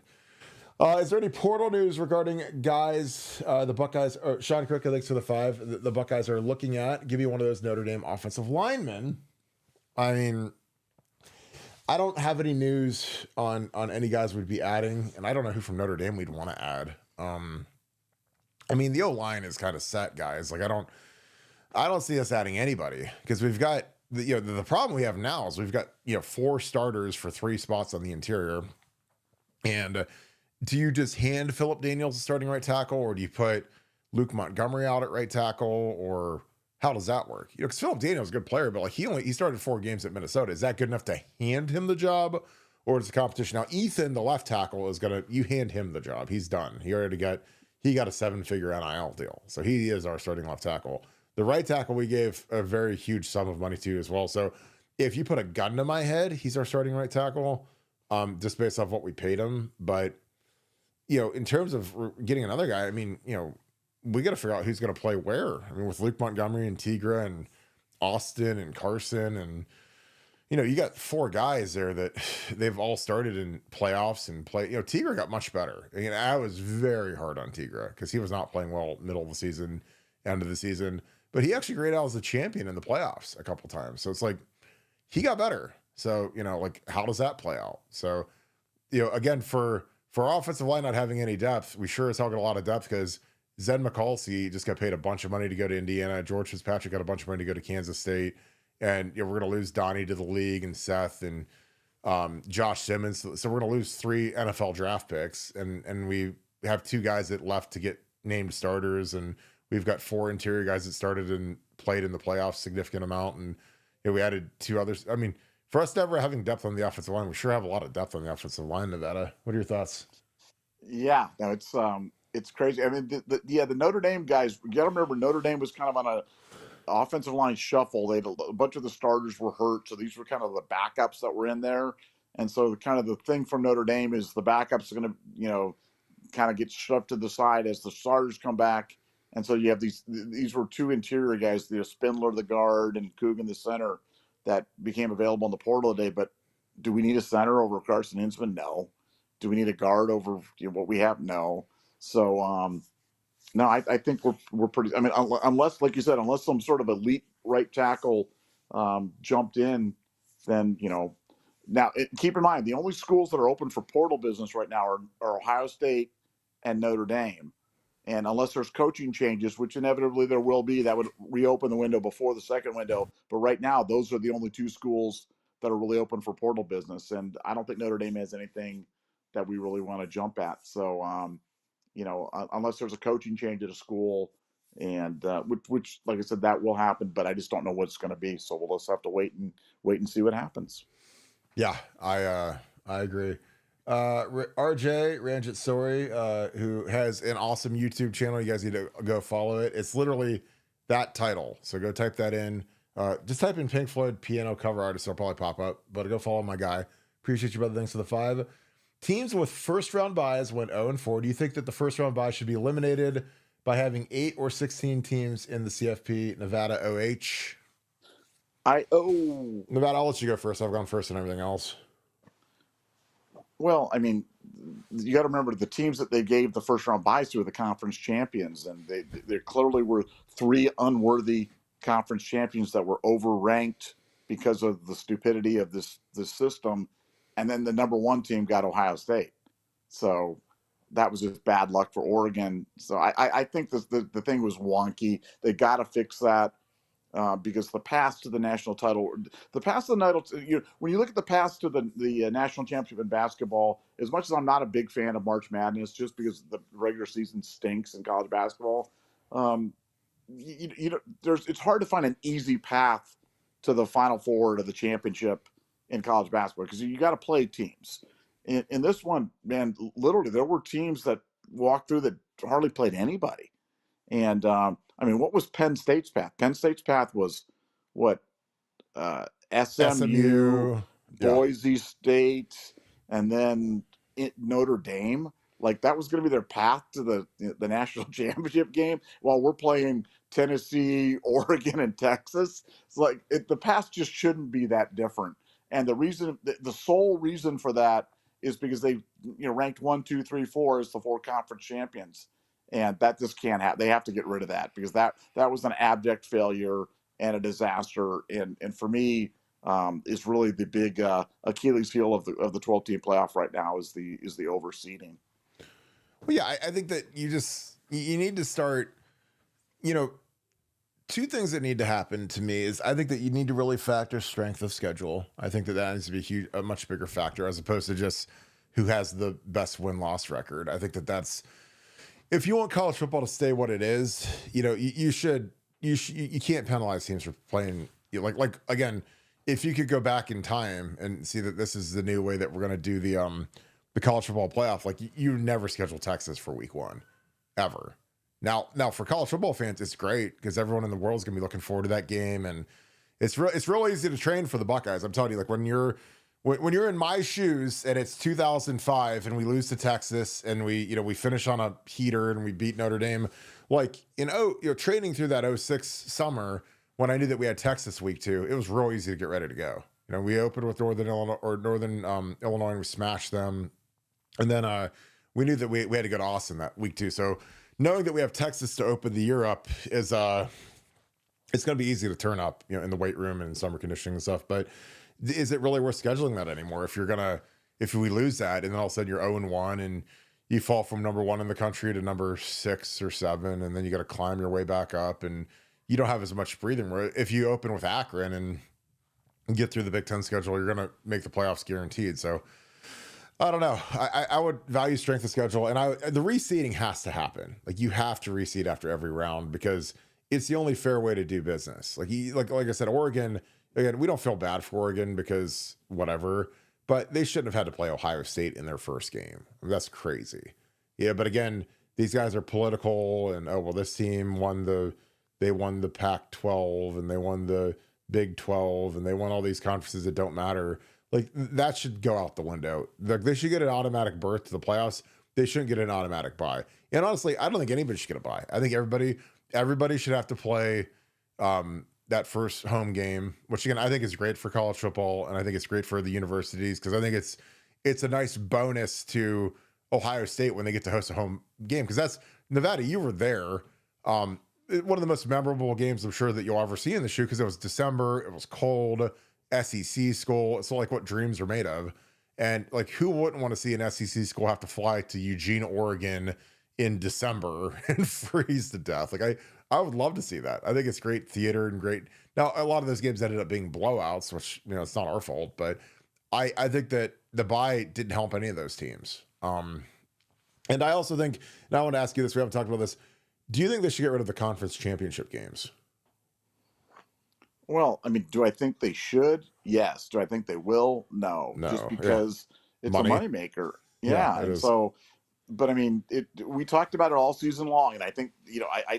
Speaker 1: Is there any portal news regarding guys, the Buckeyes, or Sean Cook, thanks for the 5, the Buckeyes are looking at? Give you one of those Notre Dame offensive linemen. I mean, I don't have any news on any guys we'd be adding, and I don't know who from Notre Dame we'd want to add. I mean, the O-line is kind of set, guys. I don't see us adding anybody because we've got the problem we have now is we've got 4 starters for 3 spots on the interior. And do you just hand Phillip Daniels starting right tackle, or do you put Luke Montgomery out at right tackle, or how does that work? Because Phillip Daniels is a good player, but he started 4 games at Minnesota. Is that good enough to hand him the job, or is the competition now? Ethan, the left tackle, you hand him the job. He's done. He got a 7-figure NIL deal, so he is our starting left tackle. The right tackle we gave a very huge sum of money to as well. So if you put a gun to my head, he's our starting right tackle, just based off what we paid him. But in terms of getting another guy, I mean, we got to figure out who's going to play where. I mean, with Luke Montgomery and Tigra and Austin and Carson, and you got 4 guys there that they've all started in playoffs and play. Tigra got much better. I mean, I was very hard on Tigra because he was not playing well middle of the season, end of the season, but he actually graded out as a champion in the playoffs a couple times. So it's he got better. So how does that play out? So again, for for our offensive line not having any depth, we sure as hell got a lot of depth because Zen McCulsey just got paid a bunch of money to go to Indiana. George Fitzpatrick got a bunch of money to go to Kansas State. And we're going to lose Donnie to the league and Seth and Josh Simmons. So we're going to lose 3 NFL draft picks. And we have 2 guys that left to get named starters. And we've got 4 interior guys that started and played in the playoffs significant amount. And we added 2 others. I mean, for us never having depth on the offensive line, we sure have a lot of depth on the offensive line, Nevada. What are your thoughts?
Speaker 2: Yeah, no, it's crazy. I mean, the Notre Dame guys, you got to remember Notre Dame was kind of on a offensive line shuffle. They had a bunch of the starters were hurt, so these were kind of the backups that were in there. And so kind of the thing from Notre Dame is the backups are going to, kind of get shoved to the side as the starters come back. And so you have these were 2 interior guys, Spindler, the guard, and Coogan, the center, that became available in the portal today. But do we need a center over Carson Hinsman? No. Do we need a guard over what we have? No. So, no, I think we're pretty. I mean, unless, like you said, unless some sort of elite right tackle jumped in, then Now, keep in mind, the only schools that are open for portal business right now are Ohio State and Notre Dame. And unless there's coaching changes, which inevitably there will be, that would reopen the window before the second window. But right now, those are the only 2 schools that are really open for portal business. And I don't think Notre Dame has anything that we really want to jump at. So, unless there's a coaching change at a school, and which, like I said, that will happen, but I just don't know what it's going to be. So we'll just have to wait and see what happens.
Speaker 1: Yeah, I agree. RJ Ranjit Sori, who has an awesome YouTube channel. You guys need to go follow it. It's literally that title. So go type that in. Just type in Pink Floyd piano cover artist. It'll probably pop up, but go follow my guy. Appreciate you, brother. Thanks for the 5. Teams with first round buys went 0-4. Do you think that the first round buy should be eliminated by having 8 or 16 teams in the CFP? Nevada OH. Nevada, I'll let you go first. I've gone first and everything else.
Speaker 2: Well, I mean, you got to remember the teams that they gave the first round buys to are the conference champions, and they clearly were 3 unworthy conference champions that were overranked because of the stupidity of this system. And then the number 1 team got Ohio State. So that was just bad luck for Oregon. So I think the thing was wonky. They got to fix that. Because the path to the national title, when you look at the path to the national championship in basketball, as much as I'm not a big fan of March Madness, just because the regular season stinks in college basketball, it's hard to find an easy path to the Final Four, to the championship in college basketball, because you got to play teams. In this one, man, literally there were teams that walked through that hardly played anybody. And I mean, what was Penn State's path? Penn State's path was what? SMU, Boise State, and then Notre Dame. Like, that was going to be their path to the national championship game, while we're playing Tennessee, Oregon, and Texas. It's like the path just shouldn't be that different. And the sole reason for that is because they ranked 1, 2, 3, 4 as the 4 conference champions. And that just can't happen. They have to get rid of that, because that was an abject failure and a disaster. And for me, is really the big Achilles heel of the 12-team playoff right now is the overseeding.
Speaker 1: Well, yeah, I think that you need to start. 2 things that need to happen to me is, I think that you need to really factor strength of schedule. I think that needs to be a much bigger factor, as opposed to just who has the best win-loss record. I think that's. If you want college football to stay what it is, you can't penalize teams for playing. Like again, if you could go back in time and see that this is the new way that we're going to do the college football playoff, like you never schedule Texas for week 1, ever. Now for college football fans, it's great, because everyone in the world is going to be looking forward to that game, and it's real easy to train for the Buckeyes. I'm telling you, like when you're in my shoes and it's 2005 and we lose to Texas and we finish on a heater and we beat Notre Dame, like training through that 06 summer, when I knew that we had Texas week 2, it was real easy to get ready to go. We opened with Northern Illinois and we smashed them, and then we knew that we had to go to Austin that week 2. So knowing that we have Texas to open the year up is it's going to be easy to turn up in the weight room and summer conditioning and stuff, but. Is it really worth scheduling that anymore? If if we lose that, and then all of a sudden you're 0-1 and you fall from number 1 in the country to number 6 or 7, and then you got to climb your way back up, and you don't have as much breathing room. If you open with Akron and get through the Big Ten schedule, you're going to make the playoffs guaranteed. So I don't know. I would value strength of schedule, and the reseeding has to happen. Like, you have to reseed after every round because it's the only fair way to do business. Like I said, Oregon, again, we don't feel bad for Oregon because whatever, but they shouldn't have had to play Ohio State in their first game. That's crazy. Yeah, but again, these guys are political, and this team won the Pac-12 and they won the Big 12 and they won all these conferences that don't matter. Like, that should go out the window. They should get an automatic berth to the playoffs. They shouldn't get an automatic bye. And honestly, I don't think anybody should get a bye. I think everybody should have to play that first home game, which again, I think is great for college football, and I think it's great for the universities because I think it's a nice bonus to Ohio State when they get to host a home game, because that's Nevada. You were there. One of the most memorable games I'm sure that you'll ever see in the shoe, because it was December, it was cold, SEC school. It's like what dreams are made of. And like, who wouldn't want to see an SEC school have to fly to Eugene, Oregon in December and freeze to death? Like, I would love to see that. I think it's great theater and great. Now, a lot of those games ended up being blowouts, which, it's not our fault, but I think that the bye didn't help any of those teams. And I also think, and I want to ask you this, we haven't talked about this. Do you think they should get rid of the conference championship games?
Speaker 2: Well, I mean, do I think they should? Yes. Do I think they will? No. Just because it's a moneymaker. Yeah. And so, but I mean, we talked about it all season long. And I think,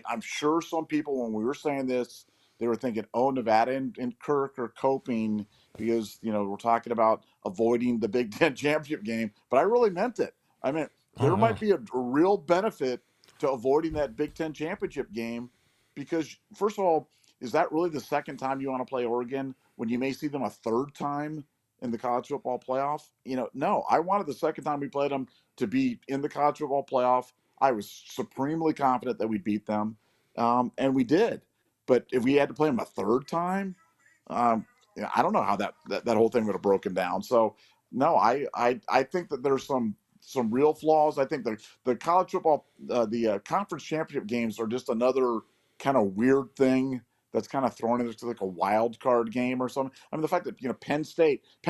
Speaker 2: I'm sure some people, when we were saying this, they were thinking, Nevada and Kirk are coping because, we're talking about avoiding the Big Ten championship game. But I really meant it. I mean, there might be a real benefit to avoiding that Big Ten championship game, because first of all, is that really the second time you want to play Oregon when you may see them a third time in the college football playoff? No, I wanted the second time we played them to be in the college football playoff. I was supremely confident that we'd beat them, and we did. But if we had to play them a third time, I don't know how that whole thing would have broken down. So no, I think that there's some real flaws. I think the college football, the conference championship games are just another kind of weird thing that's kind of thrown into like a wild card game or something. I mean, the fact that, Penn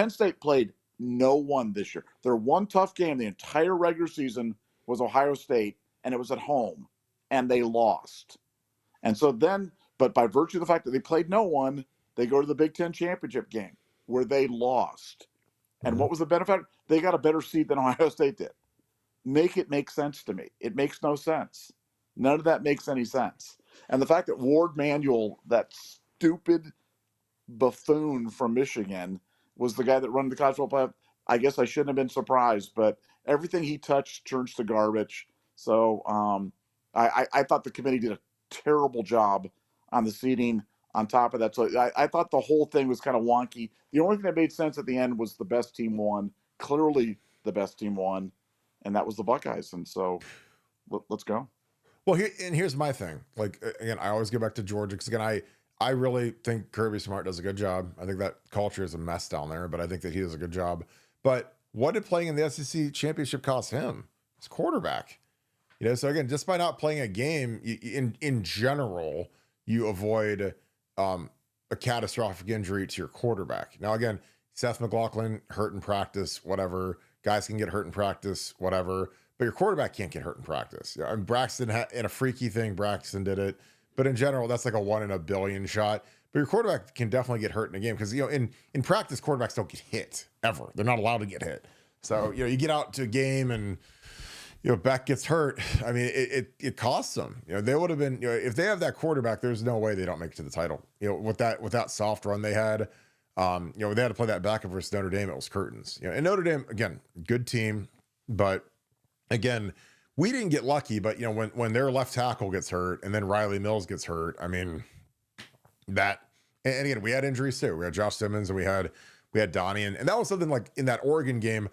Speaker 2: State played no one this year. Their one tough game the entire regular season was Ohio State, and it was at home, and they lost. And so then, but by virtue of the fact that they played no one, they go to the Big Ten championship game where they lost. And what was the benefit? They got a better seed than Ohio State did. Make it make sense to me. It makes no sense. None of that makes any sense. And the fact that Ward Manuel, that stupid buffoon from Michigan, was the guy that run the college football playoff, I guess I shouldn't have been surprised. But everything he touched turns to garbage. So I thought the committee did a terrible job on the seeding. On top of that, so I thought the whole thing was kind of wonky. The only thing that made sense at the end was the best team won. Clearly, the best team won, and that was the Buckeyes. And so, let's go.
Speaker 1: Well, here's my thing. Like, again, I always go back to Georgia because, again, I really think Kirby Smart does a good job. I think that culture is a mess down there, but I think that he does a good job. But what did playing in the SEC championship cost him? His quarterback. So again, just by not playing a game, in general, you avoid a catastrophic injury to your quarterback. Now, again, Seth McLaughlin hurt in practice, whatever. Guys can get hurt in practice, whatever. But your quarterback can't get hurt in practice. And Braxton, in a freaky thing, Braxton did it. But in general, that's like a 1 in a billion shot. But your quarterback can definitely get hurt in a game because, in practice, quarterbacks don't get hit ever. They're not allowed to get hit. So, you get out to a game and, Beck gets hurt. I mean, it costs them. They would have been, if they have that quarterback, there's no way they don't make it to the title. With that soft run they had, they had to play that backup versus Notre Dame. It was curtains. And Notre Dame, again, good team, but again, we didn't get lucky. But when their left tackle gets hurt and then Riley Mills gets hurt, I mean, and again, we had injuries too. We had Josh Simmons and we had Donnie, and that was something like in that Oregon game.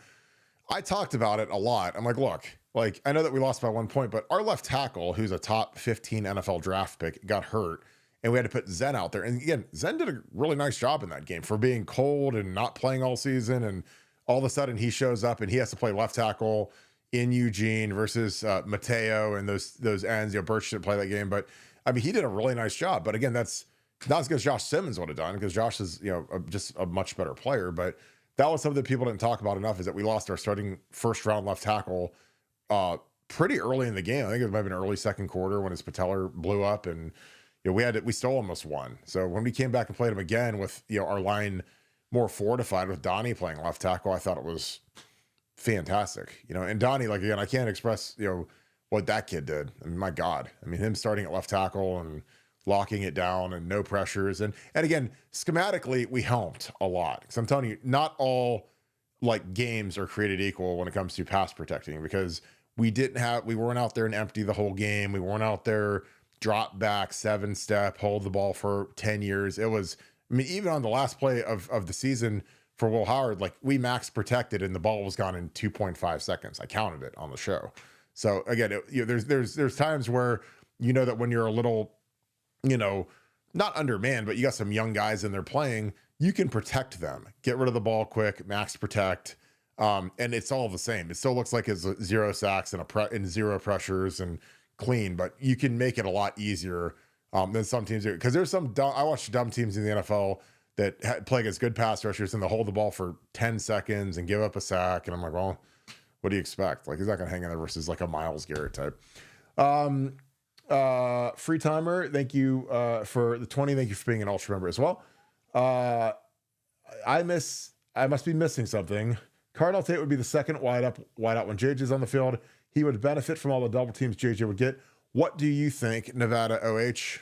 Speaker 1: I talked about it a lot. I'm like, look. Like, I know that we lost by 1 point, but our left tackle, who's a top 15 NFL draft pick, got hurt, and we had to put Zen out there. And again, Zen did a really nice job in that game for being cold and not playing all season and all of a sudden he shows up and he has to play left tackle in Eugene versus Mateo and those ends. Birch didn't play that game, but I mean, he did a really nice job. But again, that's not as good as Josh Simmons would have done, because Josh is, just a much better player. But that was something that people didn't talk about enough, is that we lost our starting first round left tackle pretty early in the game. I think it might have been early second quarter when his patellar blew up, and we still almost won. So when we came back and played him again with our line more fortified with Donnie playing left tackle, I thought it was fantastic. And Donnie, like, again, I can't express what that kid did. I mean, my God, I mean, him starting at left tackle and locking it down and no pressures, and again, schematically we helped a lot, because I'm telling you, not all like games are created equal when it comes to pass protecting, because we weren't out there and empty the whole game. We weren't out there drop back 7-step, hold the ball for 10 years. It was, I mean, even on the last play of the season for Will Howard, like, we max protected and the ball was gone in 2.5 seconds. I counted it on the show. So again, there's times where, that when you're a little, not undermanned, but you got some young guys in there playing, you can protect them, get rid of the ball quick, max protect. And it's all the same. It still looks like it's 0 sacks and 0 pressures and clean, but you can make it a lot easier than some teams do. Because there's I watched dumb teams in the NFL that play against good pass rushers and they'll hold the ball for 10 seconds and give up a sack. And I'm like, well, what do you expect? Like, he's not going to hang in there versus like a Myles Garrett type. Free timer, thank you for the 20. Thank you for being an ultra member as well. I must be missing something. Carell Tate would be the second wideout when JJ's on the field. He would benefit from all the double teams JJ would get. What do you think, Nevada OH?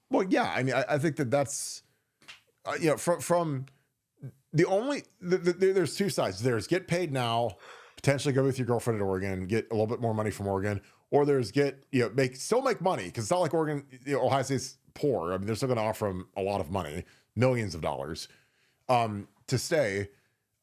Speaker 1: Well, yeah, I mean, I think that's, from there's two sides. There's get paid now, potentially go with your girlfriend at Oregon, get a little bit more money from Oregon, or there's still make money, because it's not like Oregon, Ohio State's poor. I mean, they're still going to offer them a lot of money, millions of dollars, to stay,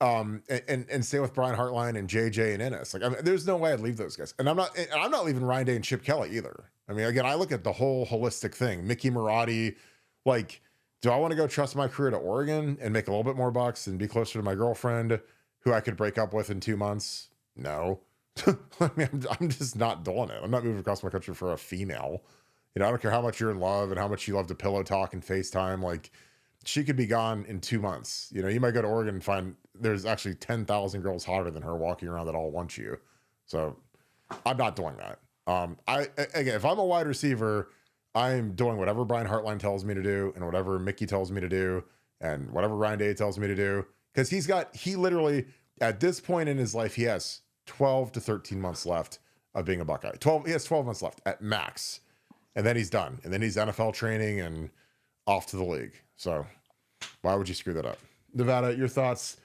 Speaker 1: and stay with Brian Hartline and JJ and Ennis. Like, I mean, there's no way I'd leave those guys, and I'm not leaving Ryan Day and Chip Kelly either. I mean, again, I look at the whole holistic thing. Mickey Marotti, like, do I want to go trust my career to Oregon and make a little bit more bucks and be closer to my girlfriend, who I could break up with in 2 months? No. I mean, I'm just not doing it. I'm not moving across my country for a female. I don't care how much you're in love and how much you love to pillow talk and FaceTime. Like, she could be gone in 2 months. You might go to Oregon and find there's actually 10,000 girls hotter than her walking around that all want you. So I'm not doing that. Again, if I'm a wide receiver, I'm doing whatever Brian Hartline tells me to do and whatever Mickey tells me to do and whatever Ryan Day tells me to do. Because he literally, at this point in his life, he has 12 to 13 months left of being a Buckeye. He has 12 months left at max. And then he's done. And then he's NFL training and off to the league. So why would you screw that up? Nevada, your thoughts?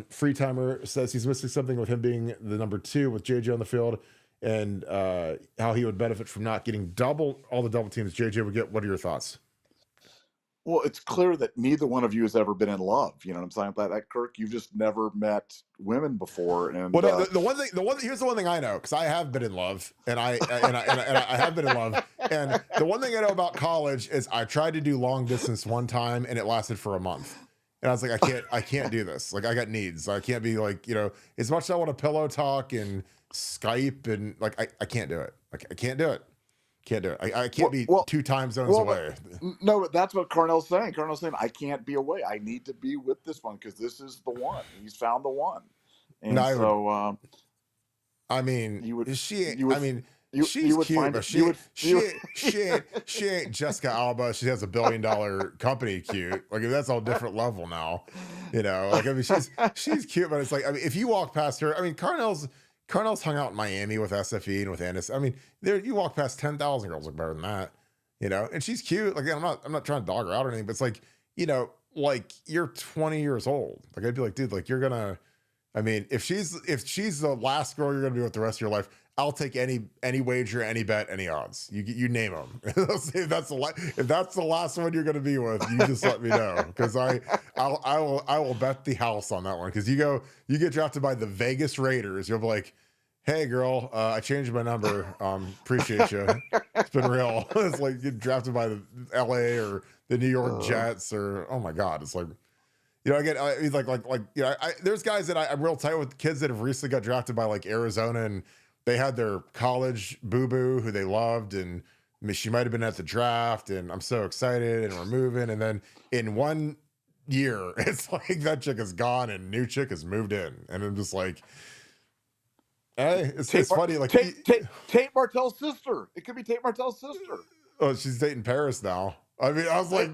Speaker 1: Free timer says he's missing something with him being the number 2 with JJ on the field, and how he would benefit from not getting all the double teams JJ would get. What are your thoughts?
Speaker 2: Well, it's clear that neither one of you has ever been in love. You know what I'm saying? That Kirk, you've just never met women before. And
Speaker 1: well, no, here's the one thing I know, because I have been in love, and I have been in love. And the one thing I know about college is I tried to do long distance one time, and it lasted for a month. And I was like, I can't do this. Like, I got needs. I can't be like, as much as I want to pillow talk and Skype and like, I can't do it. Like, I can't do it. Can't do it. I can't be 2 time zones away.
Speaker 2: No, but that's what Carnell's saying. Carnell's saying, I can't be away. I need to be with this one because this is the one. He's found the one. And she's cute, but she ain't Jessica Alba. She has $1 billion company cute. Like, that's all different level now. Like, I mean, she's cute, but it's like, I mean, if you walk past her, I mean, Carnell's hung out in Miami with SFE and with Ennis. I mean, you walk past 10,000 girls look better than that, and she's cute. Like, I'm not trying to dog her out or anything, but it's like, like, you're 20 years old. Like, I'd be like, dude, like, you're gonna, I mean, if she's the last girl you're gonna be with the rest of your life, I'll take any wager, any bet, any odds. You name them. if that's the last one you're gonna be with, you just let me know, because I will bet the house on that one. Because you get drafted by the Vegas Raiders, you'll be like, hey girl, I changed my number. Appreciate you. It's been real. It's like you get drafted by the LA or the New York Jets, or oh my god, it's like
Speaker 1: he's there's guys that I'm real tight with, kids that have recently got drafted by like Arizona, and they had their college boo-boo who they loved, and she might have been at the draft, and I'm so excited, and we're moving, and then in 1 year, it's like that chick is gone and new chick has moved in, and I'm just like, hey, it's funny. Like
Speaker 2: Tate Martell's sister. It could be Tate Martell's sister.
Speaker 1: Oh, she's dating Paris now. I mean, I was like,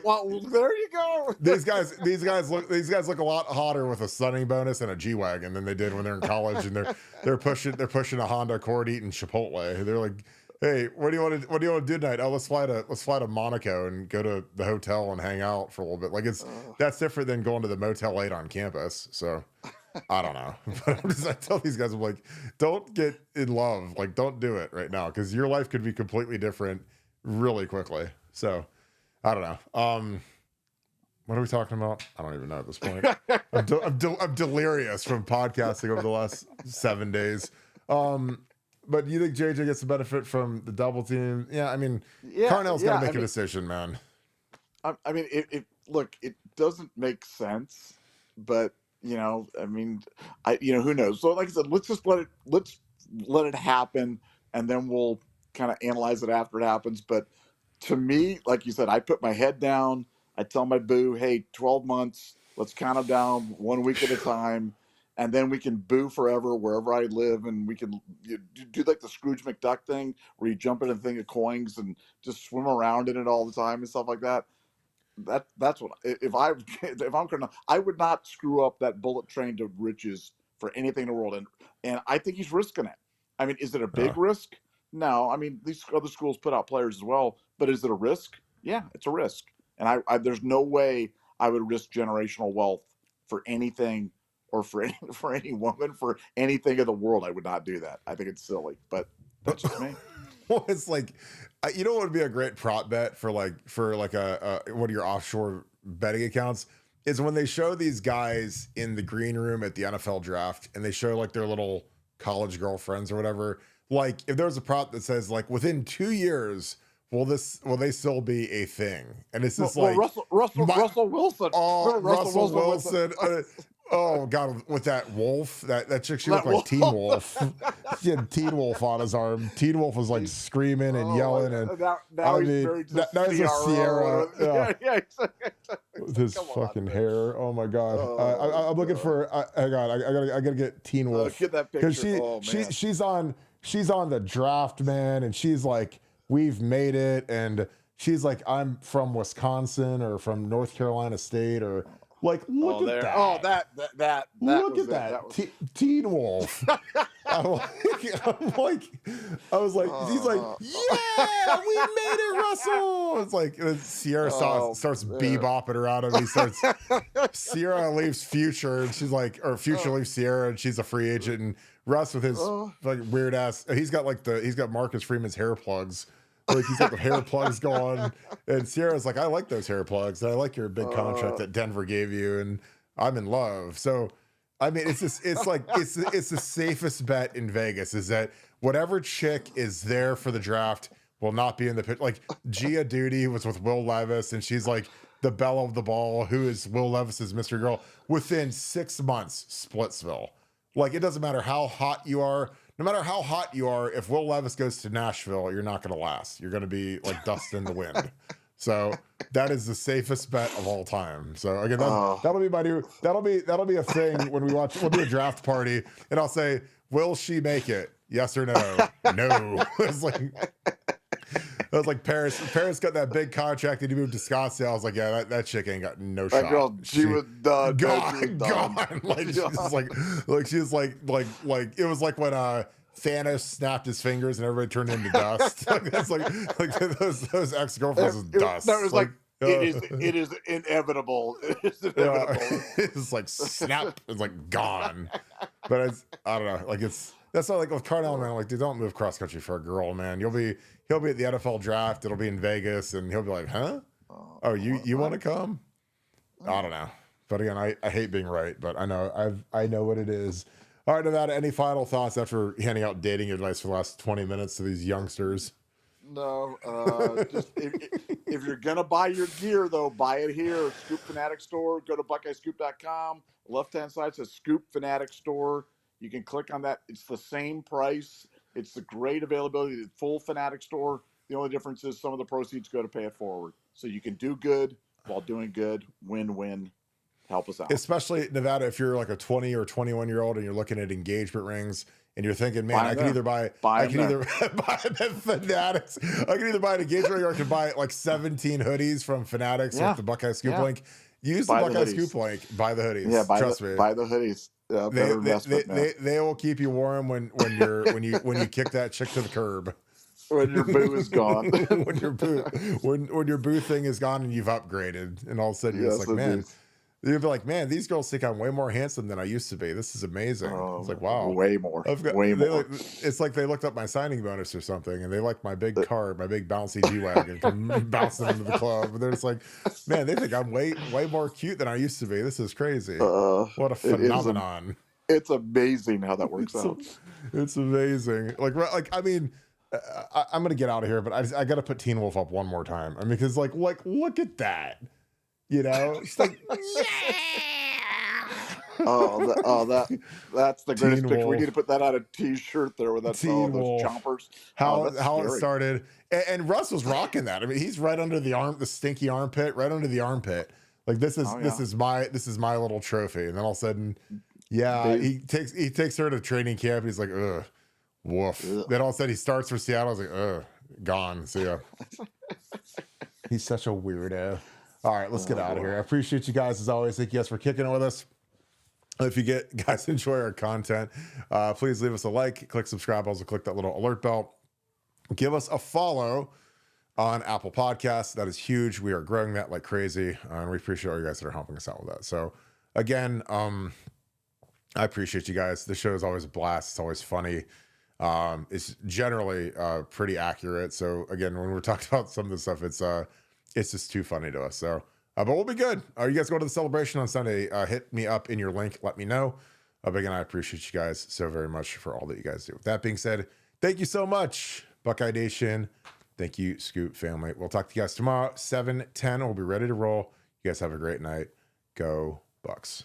Speaker 2: well, there you go.
Speaker 1: these guys look a lot hotter with a sunning bonus and a G-Wagon than they did when they're in college, and they're pushing a Honda Accord eating Chipotle. They're like, hey, what do you want to do tonight? Oh, let's fly to Monaco and go to the hotel and hang out for a little bit. Like that's different than going to the Motel 8 on campus. So I don't know, but I tell these guys, I'm like, don't get in love. Like, don't do it right now, because your life could be completely different really quickly. So I don't know. What are we talking about? I don't even know at this point. I'm delirious from podcasting over the last 7 days. But you think JJ gets a benefit from the double team? Yeah, I mean, Carnell's got to make a decision, man.
Speaker 2: I mean, look, it doesn't make sense, but I mean, who knows? So, like I said, let's let it happen, and then we'll kind of analyze it after it happens. But to me, like you said, I put my head down. I tell my boo, hey, 12 months, let's count them down 1 week at a time. And then we can boo forever wherever I live. And we can do like the Scrooge McDuck thing where you jump in a thing of coins and just swim around in it all the time and stuff like that. That's what, if I'm Colonel, I would not screw up that bullet train to riches for anything in the world. And I think he's risking it. I mean, is it a big risk? No. I mean, these other schools put out players as well, but is it a risk? Yeah, it's a risk. And I there's no way I would risk generational wealth for anything, or for any woman, for anything in the world. I would not do that. I think it's silly, but that's just me.
Speaker 1: Well, it's like, what would be a great prop bet for one of your offshore betting accounts is when they show these guys in the green room at the NFL draft, and they show like their little college girlfriends or whatever. Like, if there was a prop that says like within 2 years, will they still be a thing? And it's just
Speaker 2: Russell Wilson.
Speaker 1: Oh, Russell Wilson. Oh God, with that wolf, that chick, she looked like Teen Wolf. She had Teen Wolf on his arm. Teen Wolf was like screaming and yelling, and
Speaker 2: now he's married to
Speaker 1: Sierra.
Speaker 2: Yeah.
Speaker 1: With his fucking hair. Oh my God. I'm looking for. Hang on, I gotta get Teen Wolf.
Speaker 2: Get that picture.
Speaker 1: Because she's on the draft, man, and she's like, we've made it, and she's like, I'm from Wisconsin or from North Carolina State, or like, look at that.
Speaker 2: Oh, that
Speaker 1: look at that. Teen Wolf. I was like, he's like, yeah, we made it, Russell. It's like Sierra starts bebopping around him. He starts. Sierra leaves Future, and she's like, or Future leaves Sierra, and she's a free agent, and Russ with his like weird ass. He's got Marcus Freeman's hair plugs. Like, he's got the hair plugs going, and Sierra's like, I like those hair plugs. I like your big contract that Denver gave you, and I'm in love. So, I mean, it's the safest bet in Vegas is that whatever chick is there for the draft will not be in the pit. Like, Gia Duty was with Will Levis, and she's like the belle of the ball, who is Will Levis's mystery girl. Within 6 months, Splitsville. Like, it doesn't matter how hot you are. No matter how hot you are, if Will Levis goes to Nashville, you're not going to last. You're going to be like dust in the wind. So that is the safest bet of all time. So again, that'll be a thing when we'll do a draft party, and I'll say, will she make it? Yes or no? No. It was like Paris. Paris got that big contract and he moved to Scottsdale. I was like, yeah, that chick ain't got no shot.
Speaker 2: That girl, she was done.
Speaker 1: Gone. Like, she's like it was like when Thanos snapped his fingers and everybody turned into dust. That's like those ex-girlfriends is dust.
Speaker 2: That was like it is inevitable. It's inevitable.
Speaker 1: It's like snap. It's like gone. But I don't know. Like that's not like with Carnell, man. Like, dude, don't move cross country for a girl, man. He'll be at the NFL draft. It'll be in Vegas, and he'll be like, huh? Oh, you want to come? I don't know. But again, I hate being right, but I know what it is. All right, Nevada, any final thoughts after handing out dating advice for the last 20 minutes to these youngsters?
Speaker 2: Just if you're gonna buy your gear though, buy it here. Scoop Fanatic Store. Go to BuckeyeScoop.com. Left-hand side says Scoop Fanatic Store. You can click on that. It's the same price. It's the great availability. The full Fanatic Store. The only difference is some of the proceeds go to pay it forward. So you can do good while doing good. Win-win. Help us out.
Speaker 1: Especially Nevada, if you're like a 20 or 21-year-old and you're looking at engagement rings and you're thinking, man, I can either buy the Fanatics. I can either buy an engagement ring or I can buy like 17 hoodies from Fanatics with the Buckeye Scoop link. Use the Buckeye Scoop link. Buy the hoodies.
Speaker 2: Yeah,
Speaker 1: trust me.
Speaker 2: Buy the hoodies.
Speaker 1: They will keep you warm when you kick that chick to the curb.
Speaker 2: When your boo is gone.
Speaker 1: when your boo thing is gone and you've upgraded, and all of a sudden you're just like, man. You'd be like, man, these girls think I'm way more handsome than I used to be. This is amazing. It's like, wow.
Speaker 2: Way more. Way more.
Speaker 1: It's like they looked up my signing bonus or something, and they like my big car, my big bouncy G-Wagon, bouncing into the club. And they're just like, man, they think I'm way more cute than I used to be. This is crazy. What a phenomenon.
Speaker 2: It's amazing how that works out.
Speaker 1: It's amazing. Like I mean, I'm going to get out of here, but I got to put Teen Wolf up one more time. I mean, because like, look at that. You know, it's like,
Speaker 2: that's the greatest picture. We need to put that on a T-shirt there with those chompers.
Speaker 1: How it started, and Russ was rocking that. I mean, he's right under the stinky armpit, right under the armpit. Like this is my little trophy. And then all of a sudden, he takes her to training camp. He's like, ugh, woof. Then all of a sudden he starts for Seattle. I was like, ugh, gone. See ya. He's such a weirdo. All right, let's get out of here. I appreciate you guys as always. Thank you guys for kicking it with us. If you guys enjoy our content, please leave us a like, click subscribe, also click that little alert bell. Give us a follow on Apple Podcasts. That is huge. We are growing that like crazy, and we appreciate all you guys that are helping us out with that. So again, I appreciate you guys. The show is always a blast. It's always funny. It's generally pretty accurate. So again, when we're talking about some of this stuff, it's just too funny to us. So, but we'll be good. You guys go to the celebration on Sunday. Hit me up in your link. Let me know. But again, I appreciate you guys so very much for all that you guys do. With that being said, thank you so much, Buckeye Nation. Thank you, Scoop family. We'll talk to you guys tomorrow, 7:10. We'll be ready to roll. You guys have a great night. Go Bucks.